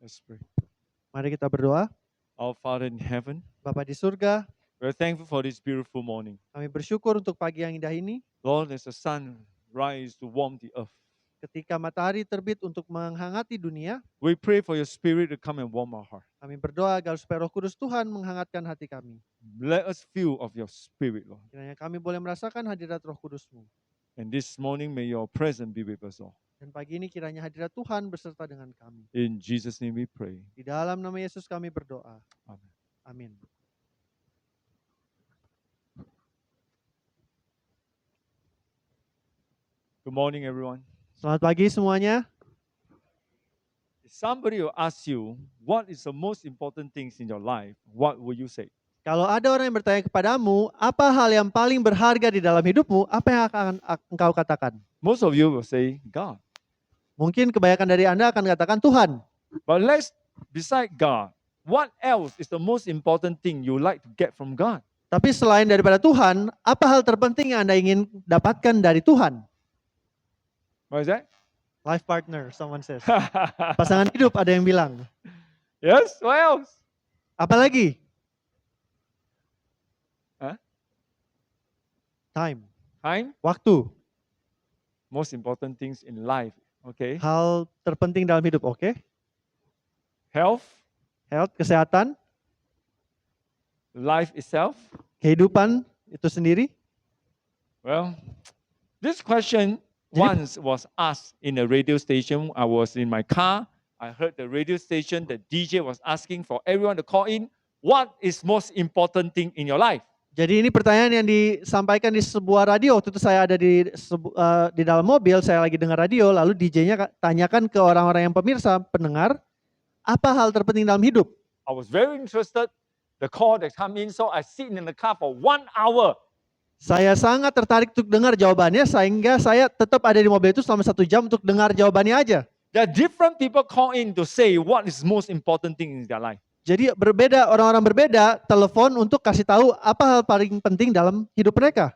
Let's pray. Mari kita berdoa. Our Father in heaven, Bapa di surga, we're thankful for this beautiful morning. kami bersyukur untuk pagi yang indah ini. Lord, as the sun rise to warm the earth, Ketika matahari terbit untuk menghangati dunia, we pray for your spirit to come and warm our heart. kami berdoa agar supaya Roh Kudus Tuhan menghangatkan hati kami. Let us feel of your spirit, Lord. Kiranya kami boleh merasakan hadirat Roh Kudus-Mu. And this morning, may your presence be with us all. Dan pagi ini kiranya hadirat Tuhan beserta dengan kami. In Jesus' name we pray. Di dalam nama Yesus kami berdoa. Amen. Amin. Good morning, everyone. Selamat pagi semuanya. If somebody will ask you, what is the most important things in your life? What will you say? Kalau ada orang yang bertanya kepadamu, apa hal yang paling berharga di dalam hidupmu, apa yang akan engkau katakan? Most of you will say God. Mungkin kebanyakan dari Anda akan katakan Tuhan. But beside God, what else is the most important thing you like to get from God? Tapi selain daripada Tuhan, apa hal terpenting yang Anda ingin dapatkan dari Tuhan? What is that? Life partner, someone says. Pasangan hidup ada yang bilang. Yes, what else? Apa lagi? Huh? Time, Time, waktu. most important things in life, okay? Hal terpenting dalam hidup, oke? Health, Health, kesehatan, life itself. kehidupan itu sendiri. Well, this question once was asked in a radio station. I was in my car. I heard the radio station, the DJ was asking for everyone to call in. What is most important thing in your life? Jadi ini pertanyaan yang disampaikan di sebuah radio. Waktu itu saya ada di dalam mobil, saya lagi dengar radio, lalu DJ-nya tanyakan ke orang-orang yang pemirsa, pendengar, apa hal terpenting dalam hidup? I was very interested. The call that come in, so I sit in the car for 1 hour. Saya sangat tertarik untuk dengar jawabannya, sehingga saya tetap ada di mobil itu selama 1 jam untuk dengar jawabannya aja. There are different people call in to say what is most important thing in their life. Jadi berbeda, orang-orang berbeda telepon untuk kasih tahu apa hal paling penting dalam hidup mereka.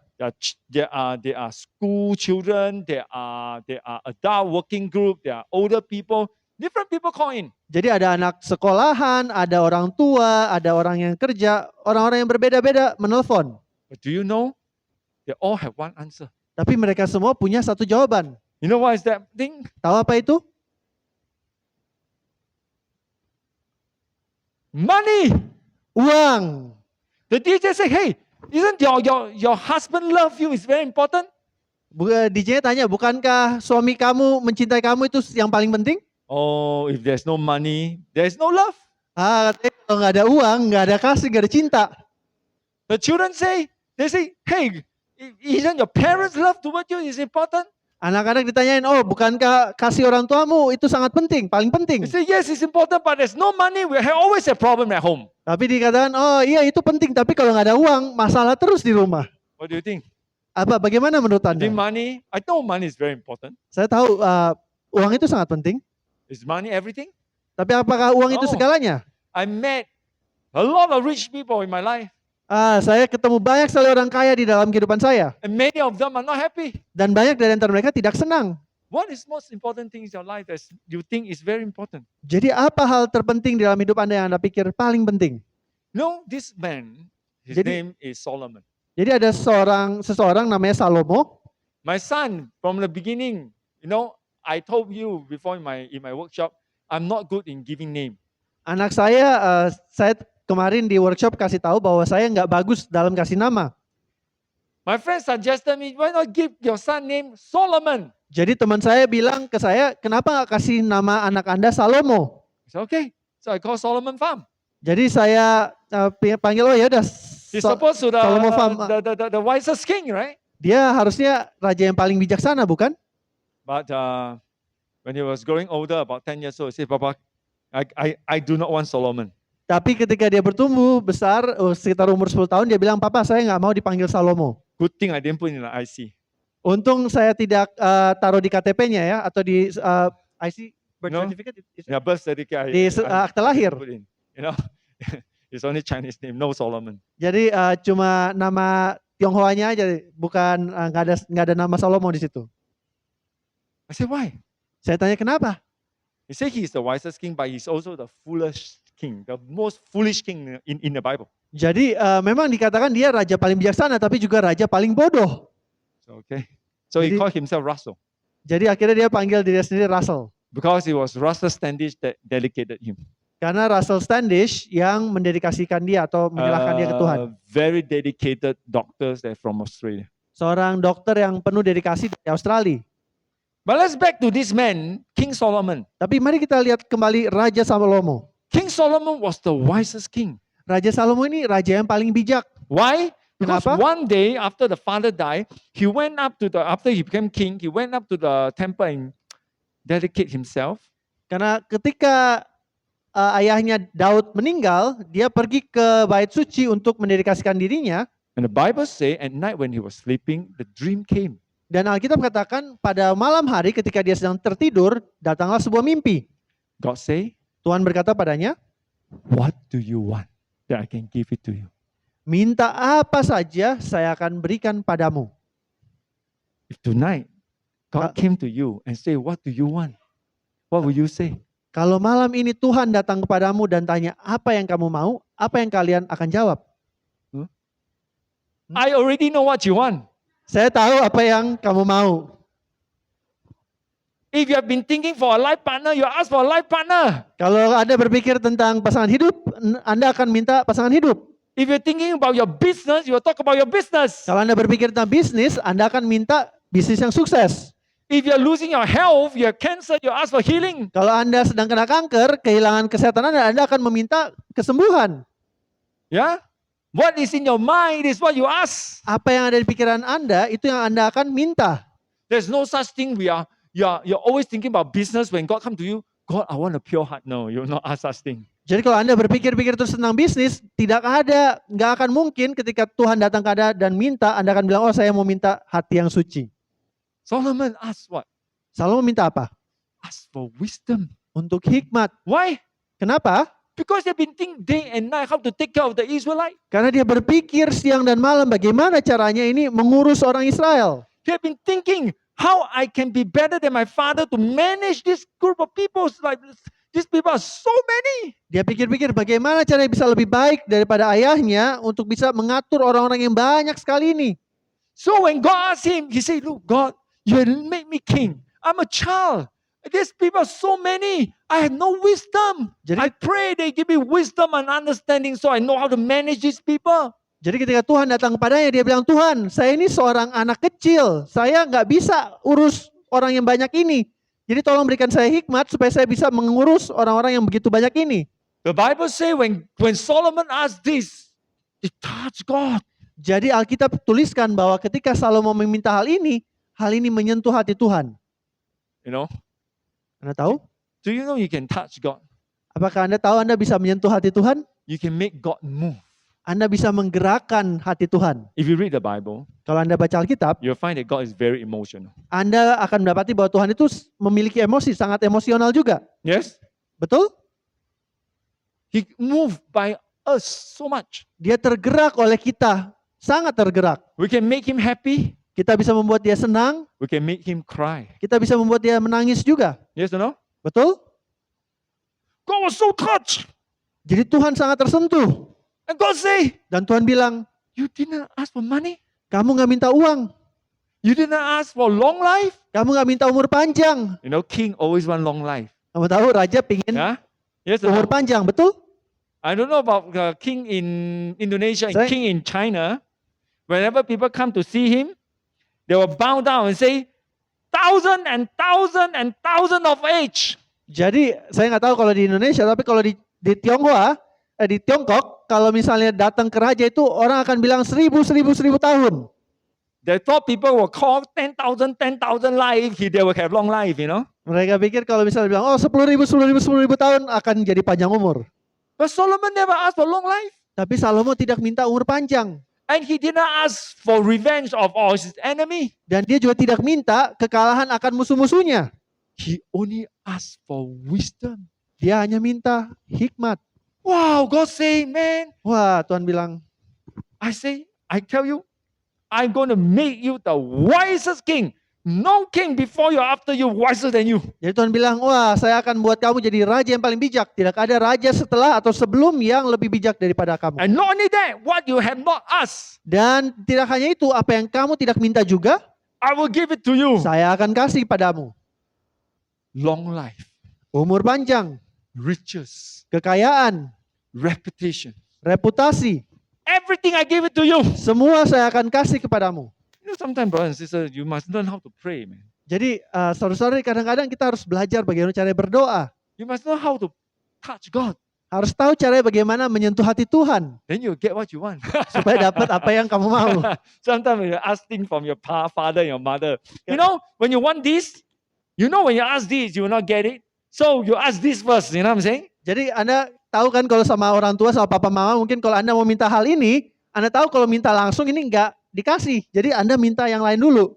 There are school children, there are adult working group, there are older people. Different people call in. Jadi ada anak sekolahan, ada orang tua, ada orang yang kerja, orang-orang yang berbeda-beda menelpon. But do you know? They all have one answer. Tapi mereka semua punya satu jawaban. You know what is that thing? Tahu apa itu? Money. Uang. The DJ say, hey, isn't your husband love you is very important? DJ tanya, bukankah suami kamu mencintai kamu itu yang paling penting? Oh, if there's no money, there's no love. Katanya kalau nggak ada uang, nggak ada kasih, nggak ada cinta. The children say, hey, isn't your parents' love toward you is important? Anak-anak ditanyain, oh bukankah kasih orang tuamu itu sangat penting, paling penting? They say, yes, it's important, but there's no money, we always have problem at home. Tapi dikatakan, oh iya itu penting, tapi kalau nggak ada uang, masalah terus di rumah. What do you think? Bagaimana menurut Anda? I know money is very important. Saya tahu uang itu sangat penting. Is money everything? Tapi apakah uang itu segalanya? I met a lot of rich people in my life. Saya ketemu banyak sekali orang kaya di dalam kehidupan saya. And many of them are not happy. Dan banyak dari antara mereka tidak senang. What is most important thing in your life that you think is very important? Jadi apa hal terpenting di dalam hidup Anda yang Anda pikir paling penting? No, this man, his name is Solomon. Jadi ada seseorang namanya Salomo. My son, from the beginning, I told you before in my workshop, I'm not good in giving name. Anak saya kemarin di workshop kasih tahu bahwa saya nggak bagus dalam kasih nama. My friend suggested me, why not give your son name Solomon? Jadi teman saya bilang ke saya, kenapa nggak kasih nama anak Anda Salomo? I said, okay, so I call Solomon Farm. Jadi saya panggil, oh ya udah. He's supposed to the wisest king, right? Dia harusnya raja yang paling bijaksana, bukan? But when he was growing older, about 10 years old, he said, Papa, I do not want Solomon. Tapi ketika dia bertumbuh besar, sekitar umur 10 tahun, dia bilang, Papa saya nggak mau dipanggil Salomo. Good thing I didn't put in the IC. Untung saya tidak taruh di KTP-nya ya, atau di IC, birth certificate. Yeah, birth certificate. Di akte lahir. It's only Chinese name, no Solomon. Jadi cuma nama Tionghoanya aja, bukan nggak ada nama Salomo di situ. I said, why? Saya tanya kenapa? He said he is the wisest king, but he's also the foolish king, the most foolish king in the Bible. Jadi memang dikatakan dia raja paling bijaksana tapi juga raja paling bodoh. So, okay. So he Jadi- called himself Russell Jadi akhirnya dia panggil diri sendiri Russell. because it was Russell Standish that dedicated him. Karena Russell Standish yang mendedikasikan dia atau menyerahkan dia ke Tuhan. Very dedicated doctors that from Australia. Seorang dokter yang penuh dedikasi di Australia. But let's back to this man, King Solomon. Tapi mari kita lihat kembali Raja Salomo. King Solomon was the wisest king. Raja Salomo ini raja yang paling bijak. Why? Because Kenapa? one day after the father died, he went up to after he became king, he went up to the temple and dedicate himself. Karena ketika ayahnya Daud meninggal, dia pergi ke bait suci untuk mendedikasikan dirinya. And the Bible say at night when he was sleeping, the dream came. Dan Alkitab katakan pada malam hari ketika dia sedang tertidur, datanglah sebuah mimpi. God say, Tuhan berkata padanya, what do you want that I can give it to you? minta apa saja saya akan berikan padamu. If tonight God came to you and say, what do you want? What will you say? Kalau malam ini Tuhan datang kepadamu dan tanya apa yang kamu mau, apa yang kalian akan jawab? I already know what you want. Saya tahu apa yang kamu mau. If you have been thinking for a life partner, you ask for a life partner. Kalau Anda berpikir tentang pasangan hidup, Anda akan minta pasangan hidup. If you're thinking about your business, you will talk about your business. Kalau Anda berpikir tentang bisnis, Anda akan minta bisnis yang sukses. If you're losing your health, you have cancer, you ask for healing. Kalau Anda sedang kena kanker, kehilangan kesehatan Anda akan meminta kesembuhan. Yeah? What is in your mind is what you ask. Apa yang ada di pikiran Anda, itu yang Anda akan minta. There's no such thing you're always thinking about business when God come to you. God, I want a pure heart. No, you'll not ask such thing. Jadi kalau Anda berpikir-pikir terus tentang bisnis, nggak akan mungkin ketika Tuhan datang ke Anda dan minta, Anda akan bilang, oh saya mau minta hati yang suci. Solomon asked what? Salomo minta apa? Ask for wisdom. Untuk hikmat. Why? Kenapa? Because they've been thinking day and night how to take care of the Israelite. Karena dia berpikir siang dan malam bagaimana caranya ini mengurus orang Israel. They've been thinking how I can be better than my father to manage this group of people. Like these people are so many. Dia pikir-pikir bagaimana caranya bisa lebih baik daripada ayahnya untuk bisa mengatur orang-orang yang banyak sekali ini. So when God asked him, he said, look, God, you made me king. I'm a child. These people are so many. I have no wisdom. Jadi- I pray they give me wisdom and understanding so I know how to manage these people. Jadi ketika Tuhan datang kepadanya, dia bilang, Tuhan, saya ini seorang anak kecil. Saya nggak bisa urus orang yang banyak ini. Jadi tolong berikan saya hikmat supaya saya bisa mengurus orang-orang yang begitu banyak ini. The Bible says when Solomon asked this, it touched God. Jadi Alkitab tuliskan bahwa ketika Salomo meminta hal ini menyentuh hati Tuhan. You know, Anda tahu? do you know you can touch God? Apakah Anda tahu Anda bisa menyentuh hati Tuhan? You can make God move. Anda bisa menggerakkan hati Tuhan. If you read the Bible, Kalau Anda baca Alkitab, you'll find that God is very emotional. Anda akan mendapati bahwa Tuhan itu memiliki emosi, sangat emosional juga. Yes? Betul? He moved by us so much. Dia tergerak oleh kita, sangat tergerak. We can make him happy. Kita bisa membuat dia senang, We can make him cry. kita bisa membuat dia menangis juga. Yes or no? Betul? God was so touched. Jadi Tuhan sangat tersentuh. And God say, Dan Tuhan bilang, you didn't ask for money. kamu gak minta uang. You didn't ask for long life. Kamu gak minta umur panjang. You know, king always want long life. Kamu tahu raja pingin Yeah? Yes or umur no? panjang, betul? I don't know about the king in Indonesia and Say- king in China. Whenever people come to see him, they will bow down and say, thousand and thousand and thousand of age. Jadi saya nggak tahu kalau di Indonesia, tapi kalau di Tionghoa, di Tiongkok, kalau misalnya datang ke raja itu orang akan bilang 1000 tahun. They thought people will call 10,000 life, they will have long life, you know. Mereka pikir kalau misalnya bilang, oh 10.000 tahun akan jadi panjang umur. But Solomon never asked for long life. Tapi Salomo tidak minta umur panjang. And he did not ask for revenge of all his enemy. Dan dia juga tidak minta kekalahan akan musuh-musuhnya. He only asked for wisdom. Dia hanya minta hikmat. Wow, God say, man, Wah, Tuhan bilang, I tell you, I'm going to make you the wisest king. No king before you or after you wiser than you. Jadi Tuhan bilang, wah saya akan buat kamu jadi raja yang paling bijak. Tidak ada raja setelah atau sebelum yang lebih bijak daripada kamu. And not only that, what you have not asked, Dan tidak hanya itu, apa yang kamu tidak minta juga, I will give it to you. saya akan kasih padamu. Long life, Umur panjang, riches, kekayaan, reputation. reputasi, Everything I give it to you. semua saya akan kasih kepadamu. You know, sometimes, brothers and sisters, you must learn how to pray, man. Jadi saudara-saudari kadang-kadang kita harus belajar bagaimana cara berdoa. You must know how to touch God. Harus tahu cara bagaimana menyentuh hati Tuhan. Then you'll get what you want. Supaya dapat apa yang kamu mau. Sometimes when you're asking from your father, your mother, you know, when you want this, you know when you ask this, you will not get it. So you ask this first, you know what I'm saying? Jadi Anda tahu kan kalau sama orang tua, sama papa mama, mungkin kalau Anda mau minta hal ini, Anda tahu kalau minta langsung ini enggak dikasih. Jadi Anda minta yang lain dulu.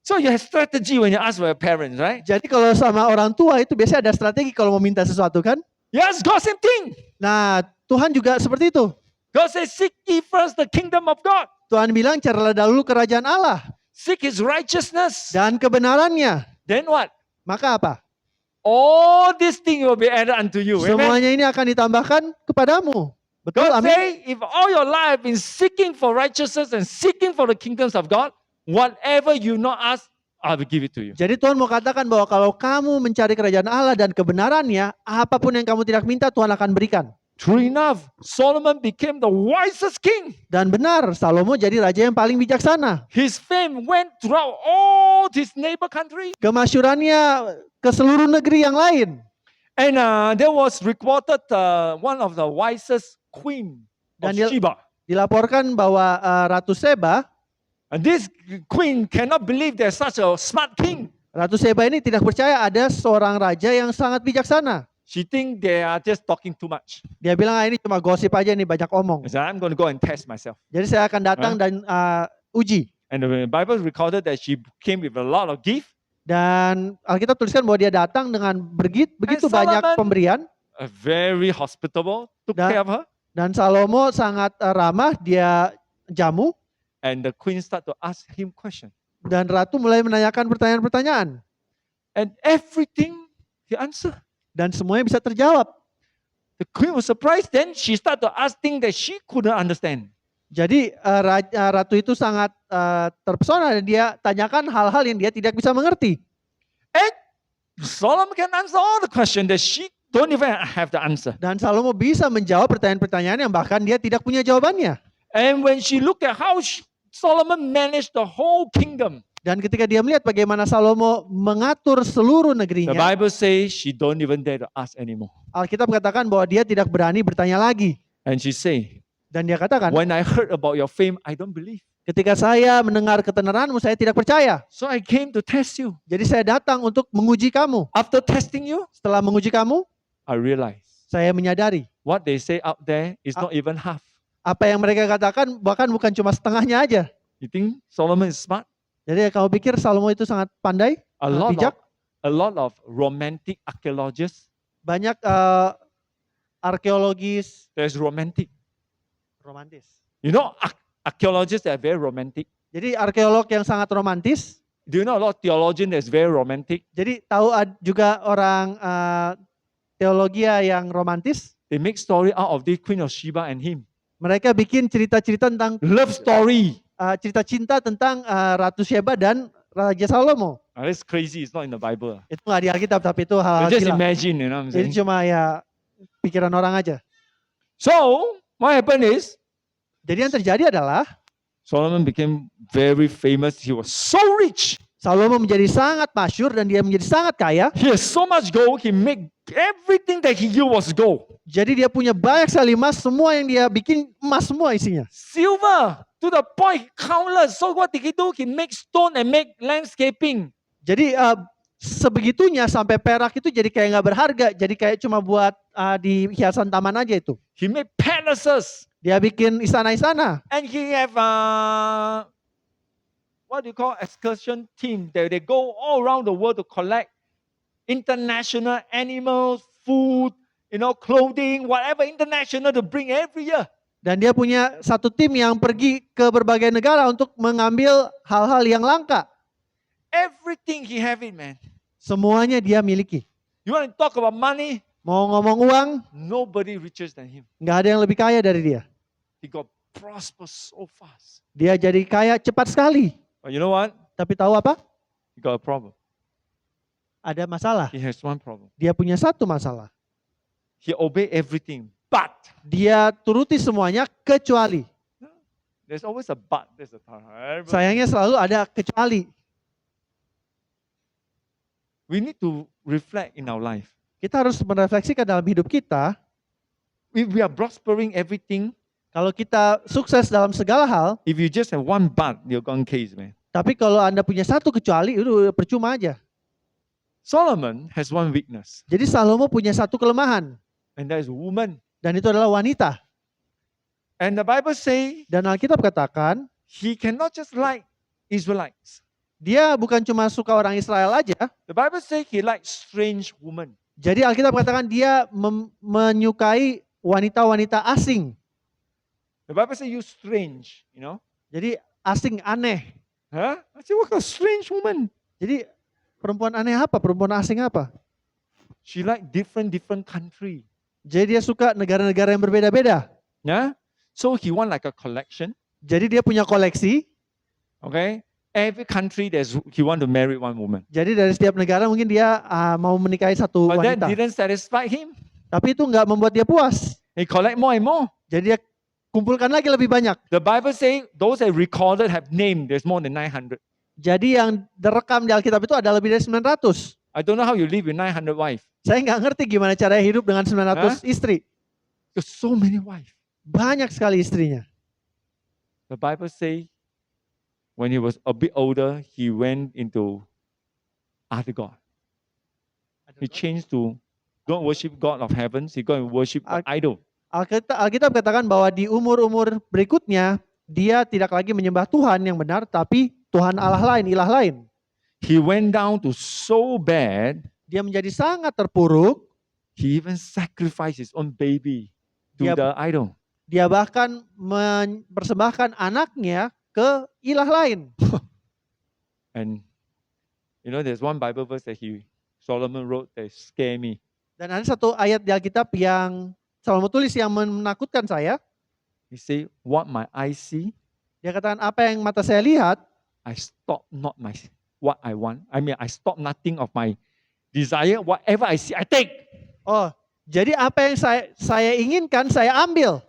So you have strategy when you ask for your parents, right? Jadi kalau sama orang tua itu biasanya ada strategi kalau mau minta sesuatu kan. Yes, God, same thing. Nah Tuhan juga seperti itu. God says, seek ye first the kingdom of God. Tuhan bilang carilah dahulu kerajaan Allah. Seek his righteousness. Dan kebenarannya. Then what? Maka apa? All these things will be added unto you. Amen. Semuanya ini akan ditambahkan kepadamu. Betul, God amin. say, if all your life in seeking for righteousness and seeking for the kingdoms of God, whatever you not ask, I will give it to you. Jadi Tuhan mau katakan bahwa kalau kamu mencari kerajaan Allah dan kebenarannya, apapun yang kamu tidak minta Tuhan akan berikan. True enough, Solomon became the wisest king. Dan benar, Salomo jadi raja yang paling bijaksana. His fame went throughout all his neighbor country. Kemasyurannya ke seluruh negeri yang lain. And there was reported one of the wisest queen of Daniel- Sheba. Dilaporkan bahwa Ratu Seba, And this queen cannot believe there's such a smart king. Ratu Seba ini tidak percaya ada seorang raja yang sangat bijaksana. She think they are just talking too much. Dia bilang, ini cuma gosip aja nih, banyak omong. She said, I'm going to go and test myself. Jadi saya akan datang dan uji. And the Bible recorded that she came with a lot of gift. Dan Alkitab tuliskan bahwa dia datang dengan begitu Solomon- banyak pemberian. Very hospitable, took Dan- care of her. Dan Salomo sangat ramah, dia jamu. And the queen start to ask him questions. Dan Ratu mulai menanyakan pertanyaan-pertanyaan. And everything he answered. Dan semuanya bisa terjawab. The queen was surprised. Then she started to ask things that she couldn't understand. Jadi Ratu itu sangat terpesona dan dia tanyakan hal-hal yang dia tidak bisa mengerti. And Solomon can answer all the questions that she don't even have the answer. Dan Salomo bisa menjawab pertanyaan-pertanyaan yang bahkan dia tidak punya jawabannya. And when she looked at how Solomon managed the whole kingdom, Dan ketika dia melihat bagaimana Salomo mengatur seluruh the negerinya, Bible says she don't even dare to ask anymore. Alkitab mengatakan bahwa dia tidak berani bertanya lagi. And she say, Dan dia katakan, when I heard about your fame, I don't believe. ketika saya mendengar ketenaranmu, saya tidak percaya. So I came to test you. Jadi saya datang untuk menguji kamu. After testing you, Setelah menguji kamu, I realized saya menyadari what they say out there is not even half. apa yang mereka katakan bahkan bukan cuma setengahnya aja. You think Solomon is smart? Jadi kamu pikir Salomo itu sangat pandai, bijak? A lot of romantic archaeologists. Banyak arkeologis There's romantic. romantis. You know, archaeologists that are very romantic. Jadi arkeolog yang sangat romantis. Do you know a lot of theologian that's very romantic? Jadi tahu juga orang teologia yang romantis. They make story out of the Queen of Sheba and him. Mereka bikin cerita-cerita tentang Love story. cerita cinta tentang Ratu Sheba dan Raja Salomo. That's crazy. It's not in the Bible. Itu nggak di Alkitab tapi itu hal-hal Just gila. imagine, you know what I'm Jadi saying? cuma ya pikiran orang aja. So, what happened is, Jadi yang terjadi adalah Solomon became very famous. He was so rich. Salomo menjadi sangat masyhur dan dia menjadi sangat kaya. He has so much gold. He make everything that he used was gold. Jadi dia punya banyak sekali emas, semua yang dia bikin emas semua isinya. Silver, to the point, countless. So what did he do? He make stone and make landscaping. Jadi sebegitunya sampai perak itu jadi kayak nggak berharga, jadi kayak cuma buat di hiasan taman aja itu. He made palaces. Dia bikin istana-istana. And he have what do you call excursion team? They go all around the world to collect international animals, food, clothing, whatever international to bring every year. Dan dia punya satu tim yang pergi ke berbagai negara untuk mengambil hal-hal yang langka. Everything he have it, man. Semuanya dia miliki. You want to talk about money? Mau ngomong uang, Nobody richer than him. nggak ada yang lebih kaya dari dia. He got prosperous so fast. Dia jadi kaya cepat sekali. But you know what? Tapi tahu apa? He got a problem. Ada masalah. He has one problem. Dia punya satu masalah. He obey everything, but Dia turuti semuanya kecuali. there's always a but. There's a time. Sayangnya selalu ada kecuali. We need to reflect in our life. Kita harus merefleksikan dalam hidup kita. If we are prospering everything, Kalau kita sukses dalam segala hal, if you just have one but, you're gone case, man. tapi kalau Anda punya satu kecuali, itu percuma aja. Solomon has one weakness, Jadi Salomo punya satu kelemahan, and that is woman. dan itu adalah wanita. And the Bible say Dan Alkitab katakan, he cannot just like Israelites. dia bukan cuma suka orang Israel aja. The Bible say he likes strange women. Jadi Alkitab katakan dia menyukai wanita-wanita asing. The Bible say you strange, you know. Jadi asing, aneh. Huh? I say, what kind of strange woman? Jadi perempuan aneh apa? Perempuan asing apa? She like different country. Jadi dia suka negara-negara yang berbeda-beda. Yeah. So he want like a collection. Jadi dia punya koleksi. Okay. Every country he want to marry one woman. Jadi dari setiap negara mungkin dia mau menikahi satu But that wanita. didn't satisfy him. Tapi itu nggak membuat dia puas. He collect more and more. Jadi dia kumpulkan lagi lebih banyak. The Bible say those that recorded have named. There's more than 900. Jadi yang direkam di Alkitab itu ada lebih dari 900. I don't know how you live with 900 wives. Saya nggak ngerti gimana cara hidup dengan 900 istri. There's so many wives. Banyak sekali istrinya. The Bible say when he was a bit older, he went into other god. He changed to don't worship God of heavens. He go and worship an idol. Alkitab katakan bahwa di umur-umur berikutnya dia tidak lagi menyembah Tuhan yang benar, tapi Tuhan Allah lain, ilah lain. He went down to so bad, Dia menjadi sangat terpuruk. he even sacrificed his own baby to Dia- the idol. Dia bahkan mempersembahkan anaknya ke ilah lain. And you know, there's one Bible verse that Solomon wrote that scare me. Dan ada satu ayat di Alkitab yang Salomo tulis yang menakutkan saya. He say, "What my eyes see, Dia katakan apa yang mata saya lihat, I stop not my what I want. I mean, I stop nothing of my desire. Whatever I see, I take. oh, jadi apa yang saya inginkan saya ambil.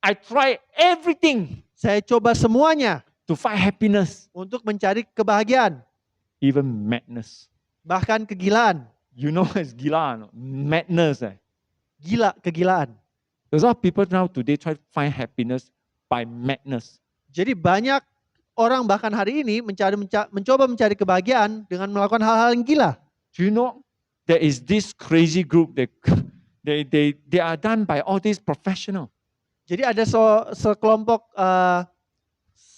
I try everything Saya coba semuanya to find happiness, untuk mencari kebahagiaan, even madness. bahkan kegilaan. You know it's gila, no? Madness. Gila, kegilaan. There's a lot of people now today try to find happiness by madness. Jadi banyak orang bahkan hari ini mencoba mencari kebahagiaan dengan melakukan hal-hal yang gila. Do you know there is this crazy group that they are done by all these professionals. Jadi ada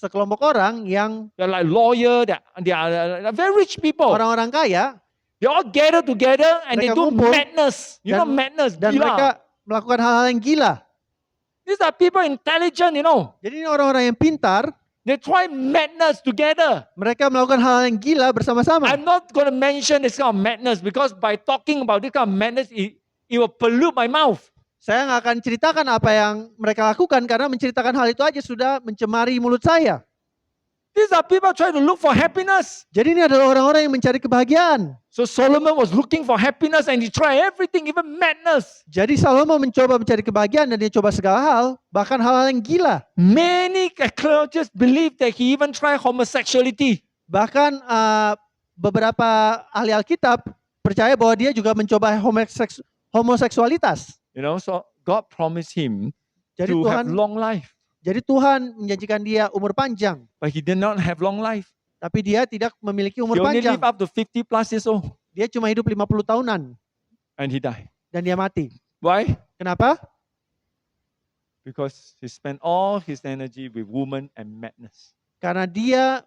sekelompok orang yang They're like lawyer, they are very rich people. orang-orang kaya They all gather together and they Mereka do kumpul madness. You know madness, dan mereka gila. melakukan hal-hal yang gila. These are people intelligent, you know. Jadi ini orang-orang yang pintar, They try madness together. mereka melakukan hal yang gila bersama-sama. I'm not going to mention this kind of madness because by talking about this kind of madness, it will pollute my mouth. Saya nggak akan ceritakan apa yang mereka lakukan karena menceritakan hal itu aja sudah mencemari mulut saya. These are people trying to look for happiness. Jadi ini adalah orang-orang yang mencari kebahagiaan. So Solomon was looking for happiness and he tried everything, even madness. Jadi Salomo mencoba mencari kebahagiaan dan dia coba segala hal, bahkan hal-hal yang gila. Many archaeologists believe that he even tried homosexuality. Bahkan beberapa ahli Alkitab percaya bahwa dia juga mencoba homoseksualitas. You know, so God promised him Jadi to have Tuhan, long life. jadi Tuhan menjanjikan dia umur panjang, But he did not have long life. tapi dia tidak memiliki umur He only panjang. lived up to 50 plus years old Dia cuma hidup 50 tahunan and he died. dan dia mati. Why? Kenapa? Because he spent all his energy with women and madness. Karena dia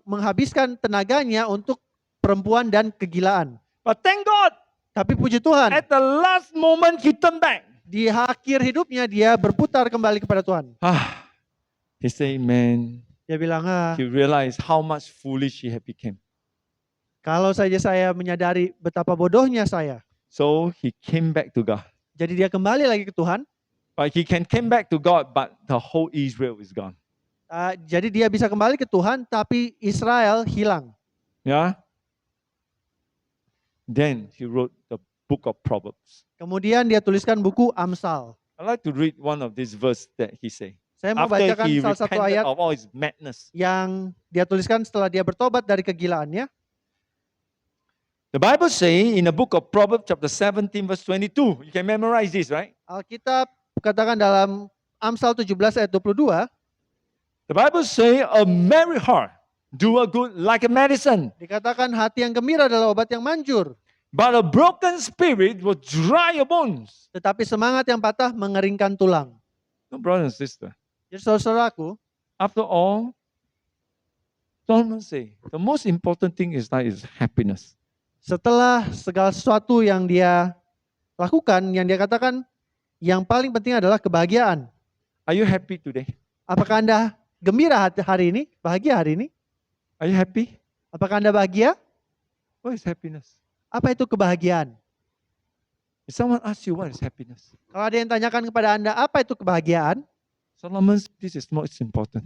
menghabiskan tenaganya untuk perempuan dan kegilaan. But thank God, Tapi puji Tuhan, at the last moment he turned back. di akhir hidupnya dia berputar kembali kepada Tuhan. He said, man, Dia bilang, he realized how much foolish he had become. kalau saja saya menyadari betapa bodohnya saya. So he came back to God. Jadi dia kembali lagi ke Tuhan. But he can came back to God, but the whole Israel is gone. Jadi dia bisa kembali ke Tuhan, tapi Israel hilang. Yeah. Then he wrote the book of Proverbs. Kemudian dia tuliskan buku Amsal. I'd like to read one of these verses that he said. Saya mau After bacakan he salah satu repented ayat of all his madness. yang dia tuliskan setelah dia bertobat dari kegilaannya. The Bible say in the book of Proverbs chapter 17 verse 22. You can memorize this, right? Alkitab katakan dalam Amsal 17 ayat 22, The Bible say a merry heart do a good like a medicine, dikatakan hati yang gembira adalah obat yang manjur, but a broken spirit will dry your bones. tetapi semangat yang patah mengeringkan tulang. No, brother and sister. Jadi saudaraku, After all, Solomon say the most important thing is happiness. setelah segala sesuatu yang dia lakukan, yang dia katakan, yang paling penting adalah kebahagiaan. Are you happy today? Apakah Anda gembira hari ini? Bahagia hari ini? Are you happy? Apakah Anda bahagia? What is happiness? Apa itu kebahagiaan? If someone asks you what is happiness, Kalau ada yang tanyakan kepada Anda, apa itu kebahagiaan? Solomon, this is most important.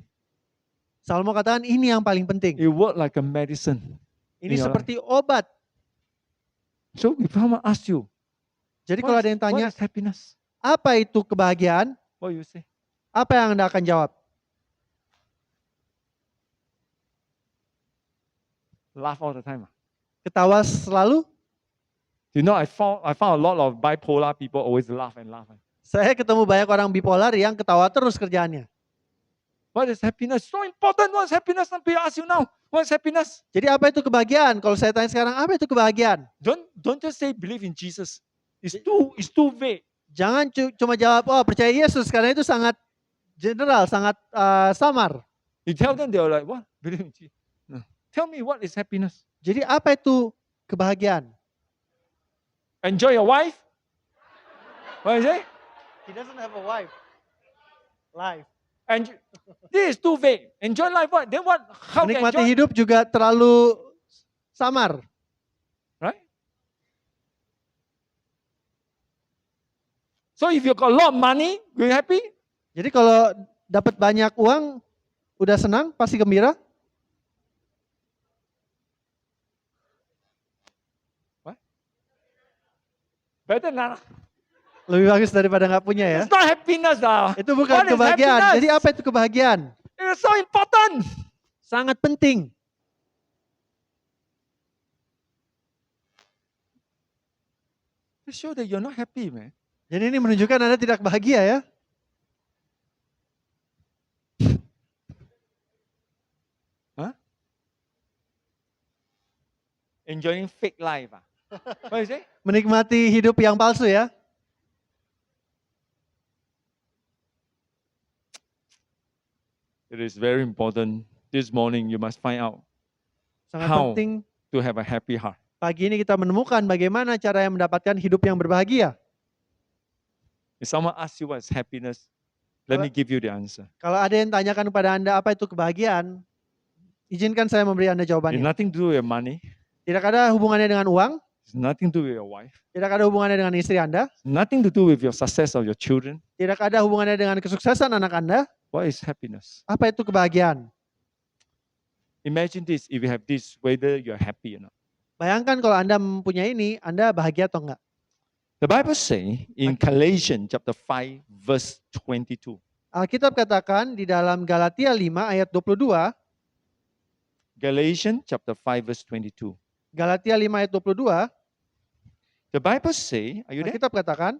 Salomo katakan ini yang paling penting. It work like a medicine. Ini Iya. seperti obat. So if someone asks you, Jadi kalau ada yang what tanya, is happiness? apa itu kebahagiaan? What you say? Apa yang Anda akan jawab? Laugh all the time. Ketawa selalu? You know, I found a lot of bipolar people always laugh and laugh. Saya ketemu banyak orang bipolar yang ketawa terus kerjaannya. What is happiness? So important. What is happiness? Some people ask you now. What is happiness? Jadi apa itu kebahagiaan? Kalau saya tanya sekarang, apa itu kebahagiaan? Don't just say believe in Jesus. It's too vague. Jangan cuma jawab, oh percaya Yesus, karena itu sangat general, sangat samar. You tell them, they are like, what? Believe in Jesus. No. Tell me what is happiness. Jadi apa itu kebahagiaan? Enjoy your wife? What is it? He doesn't have a wife. Life. And this is too vague. Enjoy life what? Then what? How can Menikmati enjoy? hidup juga terlalu samar. Right? So if you got a lot of money, you happy? Jadi kalau dapat banyak uang, udah senang, pasti gembira. What? Better not. Lebih bagus daripada nggak punya ya. It's not happiness. Itu bukan What is kebahagiaan. happiness? Jadi apa itu kebahagiaan? It is so important. Sangat penting. To show that you're not happy, man. Jadi ini menunjukkan Anda tidak bahagia ya. Enjoying fake life. What is it? Menikmati hidup yang palsu ya. It is very important. This morning you must find out Sangat How? penting to have a happy heart. pagi ini kita menemukan bagaimana cara yang mendapatkan hidup yang berbahagia. If someone asks you what is happiness, let me give you the answer. Kalau ada yang tanyakan kepada Anda apa itu kebahagiaan, izinkan saya memberi Anda It's jawabannya. nothing to do with money. Tidak ada hubungannya dengan uang, It's nothing to do with your wife. tidak ada hubungannya dengan istri Anda, It's nothing to do with your success of your children. tidak ada hubungannya dengan kesuksesan anak Anda. What is happiness? Apa itu kebahagiaan? Imagine this, if you have this, whether you're happy or not. Bayangkan kalau Anda mempunyai ini, Anda bahagia atau enggak? The Bible say in Galatians chapter 5 verse 22. Alkitab katakan di dalam Galatia 5 ayat 22, Galatians chapter 5 verse 22. Galatia 5 ayat 22, The Bible say, are you there? Alkitab katakan,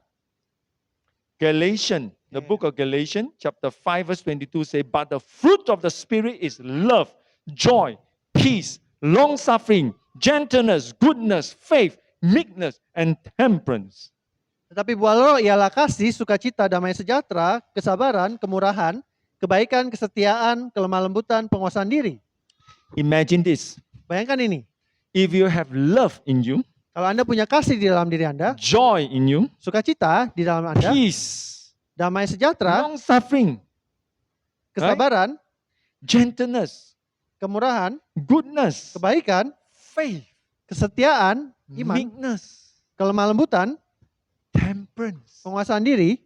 Galatians, the book of Galatians chapter 5 verse 22 say, but the fruit of the Spirit is love, joy, peace, long-suffering, gentleness, goodness, faith, meekness, and temperance. tetapi buah roh ialah kasih, sukacita, damai sejahtera, kesabaran, kemurahan, kebaikan, kesetiaan, kelemah lembutan, penguasaan diri. Imagine this. Bayangkan ini, If you have love in you, kalau Anda punya kasih di dalam diri Anda, joy in you, sukacita di dalam Anda, peace, damai sejahtera, long-suffering, kesabaran, gentleness, kemurahan, goodness, kebaikan, faith, kesetiaan, iman, meekness, kelemah lembutan, temperance. penguasaan diri.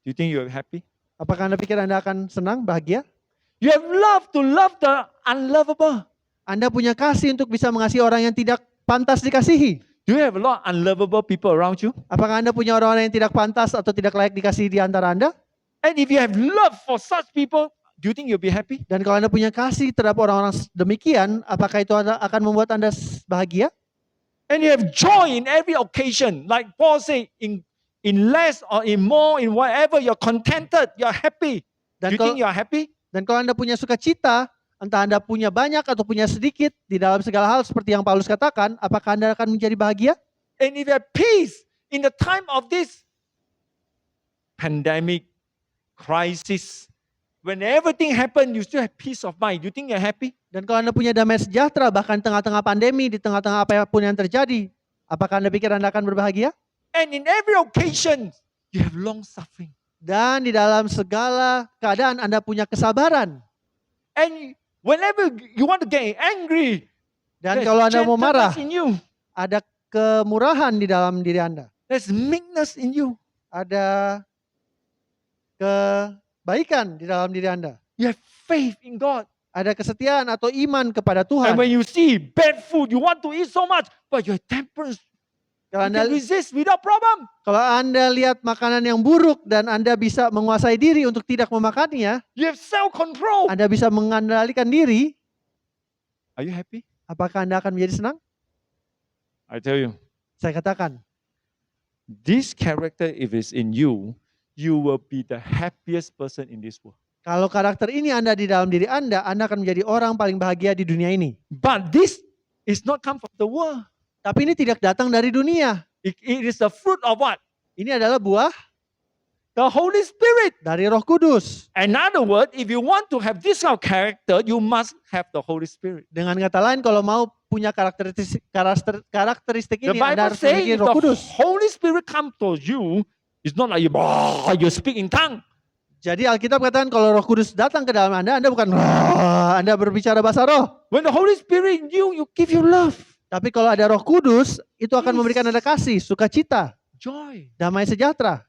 Do you think you're happy? Apakah Anda pikir Anda akan senang, bahagia? You have love to love the unlovable. Anda punya kasih untuk bisa mengasihi orang yang tidak pantas dikasihi. Do you have a lot of unlovable people around you? Apakah Anda punya orang-orang yang tidak pantas atau tidak layak dikasihi di antara Anda? And if you have love for such people, do you think you'll be happy? Dan kalau Anda punya kasih terhadap orang-orang demikian, apakah itu akan membuat Anda bahagia? And you have joy in every occasion. Like Paul said, in less or in more, in whatever, you're contented, you're happy. Do Dan you think you're happy? kalau Anda punya sukacita, entah Anda punya banyak atau punya sedikit, di dalam segala hal seperti yang Paulus katakan, apakah Anda akan menjadi bahagia? And if you have peace in the time of this pandemic, crisis, when everything happened, you still have peace of mind. Do you think you're happy? Dan kalau Anda punya damai sejahtera, bahkan tengah-tengah pandemi, di tengah-tengah apapun yang terjadi, apakah Anda pikir Anda akan berbahagia? And in every occasion, you have long suffering. Dan di dalam segala keadaan Anda punya kesabaran. And whenever you want to get angry, Dan there's kalau Anda mau marah, gentleness in you. ada kemurahan di dalam diri Anda. There's meekness in you. Ada kebaikan di dalam diri Anda. You have faith in God. Ada kesetiaan atau iman kepada Tuhan. And when you see bad food, you want to eat so much, but you have temperance. Kalau You Anda, can resist without problem. kalau Anda lihat makanan yang buruk dan Anda bisa menguasai diri untuk tidak memakannya, You have self-control. Anda bisa mengendalikan diri, Are you happy? apakah Anda akan menjadi senang? I tell you, Saya katakan, this character, if it's in you, you will be the happiest person in this world. kalau karakter ini Anda di dalam diri Anda akan menjadi orang paling bahagia di dunia ini. But this is not come from the world. Tapi ini tidak datang dari dunia. It is the fruit of what? Ini adalah buah The Holy Spirit. dari Roh Kudus. In other words, if you want to have this kind of character, you must have the Holy Spirit. Dengan kata lain, kalau mau punya karakteristik The ini, Anda Bible harus memiliki says if Roh the Kudus. Holy Spirit comes to you, it's not like you speak in tongue. Jadi Alkitab katakan kalau Roh Kudus datang ke dalam Anda bukan Anda berbicara bahasa roh. When the Holy Spirit in you give you love, Tapi kalau ada Roh Kudus, itu akan memberikan Anda kasih, sukacita, joy, damai sejahtera,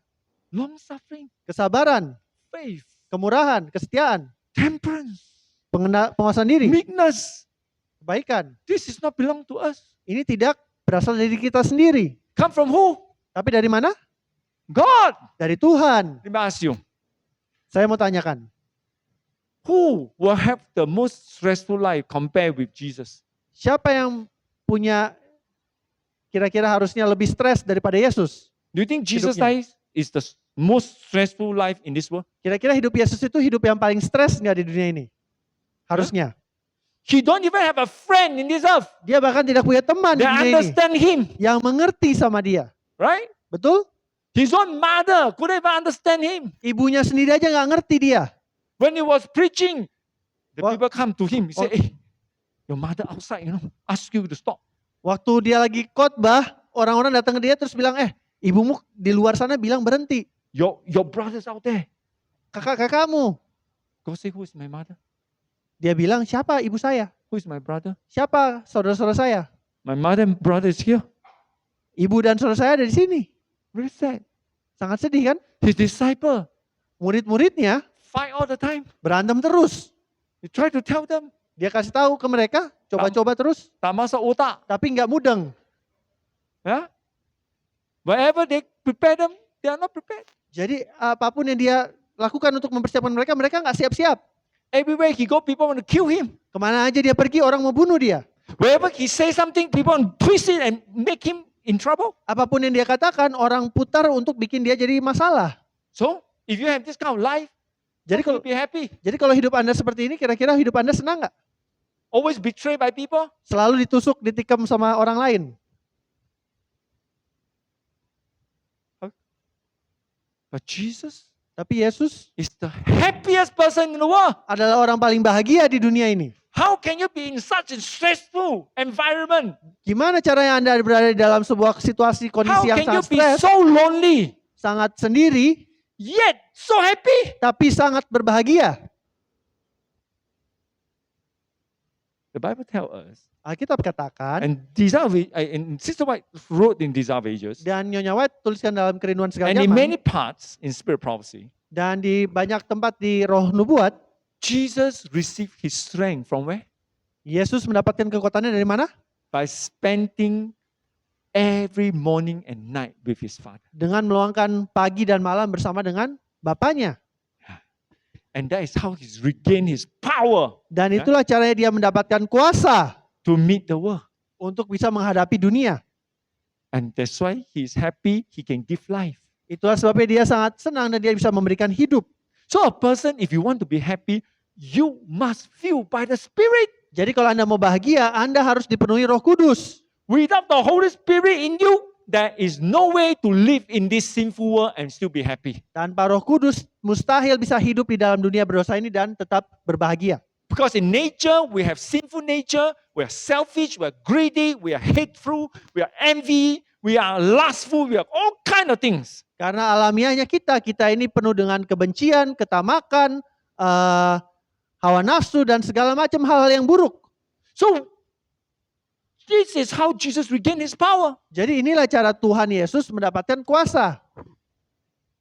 long suffering, kesabaran, faith, kemurahan, kesetiaan, temperance, penguasaan diri, meekness. kebaikan. This is not belong to us. Ini tidak berasal dari kita sendiri. Come from who? Tapi dari mana? God. Dari Tuhan. Let me ask you, Saya mau tanyakan, who will have the most stressful life compared with Jesus? siapa yang punya kira-kira harusnya lebih stres daripada Yesus? Do you think Jesus' Hidupnya. life is the most stressful life in this world? Kira-kira hidup Yesus itu hidup yang paling stres nggak di dunia ini? Harusnya. He don't even have a friend in this earth Dia bahkan tidak punya teman di that dunia ini understand him, yang mengerti sama dia. right? Betul? His own mother couldn't even understand him. Ibunya sendiri aja nggak ngerti dia. When he was preaching, the Wha- people come to him. He said, hey, your mother outside, ask you to stop. Waktu dia lagi khotbah, orang-orang datang ke dia terus bilang, ibumu di luar sana bilang berhenti. Your brother's out there. Kakak-kakakmu. Go say, who is my mother? Dia bilang, siapa ibu saya? Who is my brother? Siapa saudara-saudara saya? My mother and brother is here. Ibu dan saudara saya ada di sini. Very sad. Sangat sedih kan? His disciple Murid-muridnya fight all the time. berantem terus. He try to tell them, Dia kasih tahu ke mereka, coba-coba terus, tak masuk otak. tapi nggak mudeng. Yeah? Whatever they prepare them, they are not prepared. Jadi apapun yang dia lakukan untuk mempersiapkan mereka, mereka nggak siap-siap. Everywhere he go, people want to kill him. Kemana aja dia pergi, orang mau bunuh dia. Wherever he say something, people want to twist it and make him in trouble. Apapun yang dia katakan, orang putar untuk bikin dia jadi masalah. So, if you have this kind of life, Jadi you'll kalau be happy. Jadi hidup Anda seperti ini, kira-kira hidup Anda senang nggak? Always betrayed by people. Selalu ditusuk, ditikam sama orang lain. But Jesus Tapi Yesus is the happiest person in the world. adalah orang paling bahagia di dunia ini. How can you be in such a stressful environment? Gimana caranya Anda berada di dalam sebuah situasi, How kondisi yang can you sangat be stres, so lonely, sangat sendiri, yet so happy? tapi sangat berbahagia? The Bible tells us, Alkitab katakan, and Sister White wrote in Desire of Ages, dan Nyonya White tuliskan dalam Kerinduan Segala and in Zaman, many parts in Spirit Prophecy, dan di banyak tempat di Roh Nubuat, Jesus received his strength from where? Yesus mendapatkan kekuatannya dari mana? By spending every morning and night with his Father. Dengan meluangkan pagi dan malam bersama dengan Bapaknya. And that is how he's regained his power Dan itulah caranya dia mendapatkan kuasa to meet the world. untuk bisa menghadapi dunia. And that's why he's happy he can give life. Itulah sebabnya dia sangat senang dan dia bisa memberikan hidup. So a person, if you want to be happy, you must feel by the Spirit. Jadi kalau Anda mau bahagia, Anda harus dipenuhi Roh Kudus. Without the Holy Spirit in you, there is no way to live in this sinful world and still be happy. Tanpa Roh Kudus, mustahil bisa hidup di dalam dunia berdosa ini dan tetap berbahagia. Because in nature, we have sinful nature, we are selfish, we are greedy, we are hateful, we are envy, we are lustful, we are all kind of things. Karena alamiahnya kita ini penuh dengan kebencian, ketamakan, hawa nafsu, dan segala macam hal-hal yang buruk. So, this is how Jesus regained his power. Jadi inilah cara Tuhan Yesus mendapatkan kuasa.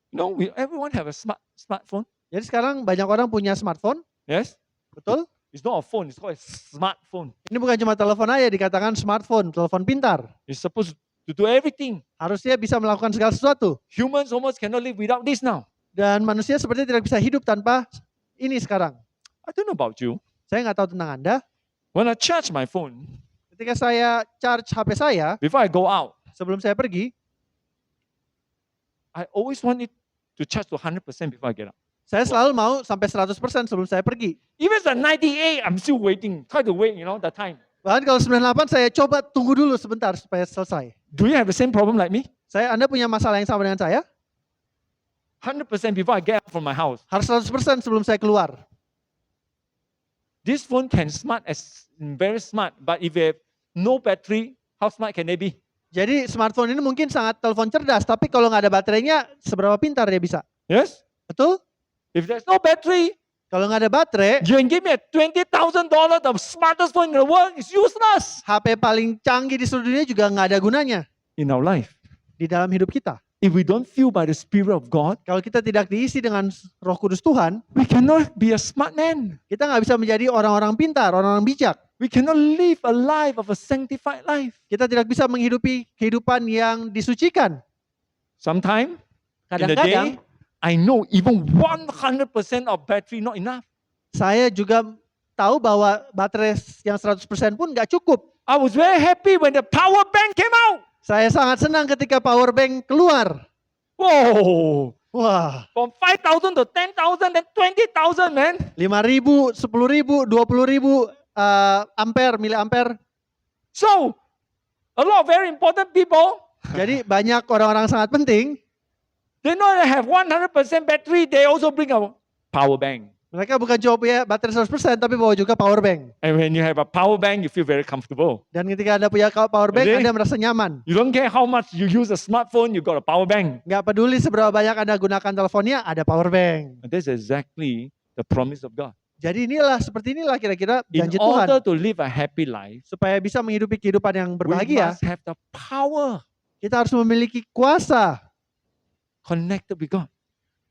You know, everyone have a smartphone. Jadi sekarang banyak orang punya smartphone, Yes? betul? It's not a phone, it's called a smartphone. Ini bukan cuma telepon aja, dikatakan smartphone, telepon pintar. It's supposed to do everything. Harusnya bisa melakukan segala sesuatu. Humans almost cannot live without this now. Dan manusia sepertinya tidak bisa hidup tanpa ini sekarang. I don't know about you. Saya nggak tahu tentang Anda. When I charge my phone, Ketika saya charge HP saya, before I go out, sebelum saya pergi, I always want it to charge to 100% before I get out. saya selalu mau sampai 100% sebelum saya pergi. Even at 98, I'm still waiting. Try to wait, the time. Bahkan kalau 98 saya coba tunggu dulu sebentar supaya selesai. Do you have the same problem like me? Anda punya masalah yang sama dengan saya? 100% before I get out from my house. Harus 100% sebelum saya keluar. This phone can very smart, but if you have no battery, how smart can they be? Jadi smartphone ini mungkin sangat telepon cerdas, tapi kalau nggak ada baterainya, seberapa pintar dia bisa? Yes? Betul? If there's no battery, Kalau nggak ada baterai, you can give me a $20,000 the smartest phone in the world, it's useless HP paling canggih di seluruh dunia juga nggak ada gunanya in our life. di dalam hidup kita. If we don't feel by the Spirit of God, Kalau kita tidak diisi dengan Roh Kudus Tuhan, we cannot be a smart man. kita nggak bisa menjadi orang-orang pintar, orang-orang bijak. We cannot live a life of a sanctified life. Kita tidak bisa menghidupi kehidupan yang disucikan. Sometime in the Kadang-kadang day, I know even 100% of battery not enough. saya juga tahu bahwa baterai yang 100% pun nggak cukup. I was very happy when the power bank came out. Saya sangat senang ketika power bank keluar. Whoa! Wah, From 5,000 to 10,000 and 20,000, man. 5.000, 10.000, 20.000 ampere, miliampere. So, a lot of very important people, Jadi banyak orang-orang sangat penting. they not have 100% battery, they also bring a power bank. Mereka bukan cuma punya baterai 100%, tapi bawa juga power bank. And when you have a power bank, you feel very comfortable. Dan ketika Anda punya power bank, Jadi, Anda merasa nyaman. You don't care how much you use a smartphone, you got a power bank. Nggak peduli seberapa banyak Anda gunakan teleponnya, ada power bank. And that's exactly the promise of God. Jadi seperti inilah kira-kira In janji Tuhan. order to live a happy life, Supaya bisa menghidupi kehidupan yang we berbahagia, must have the power kita harus memiliki kuasa connected with God.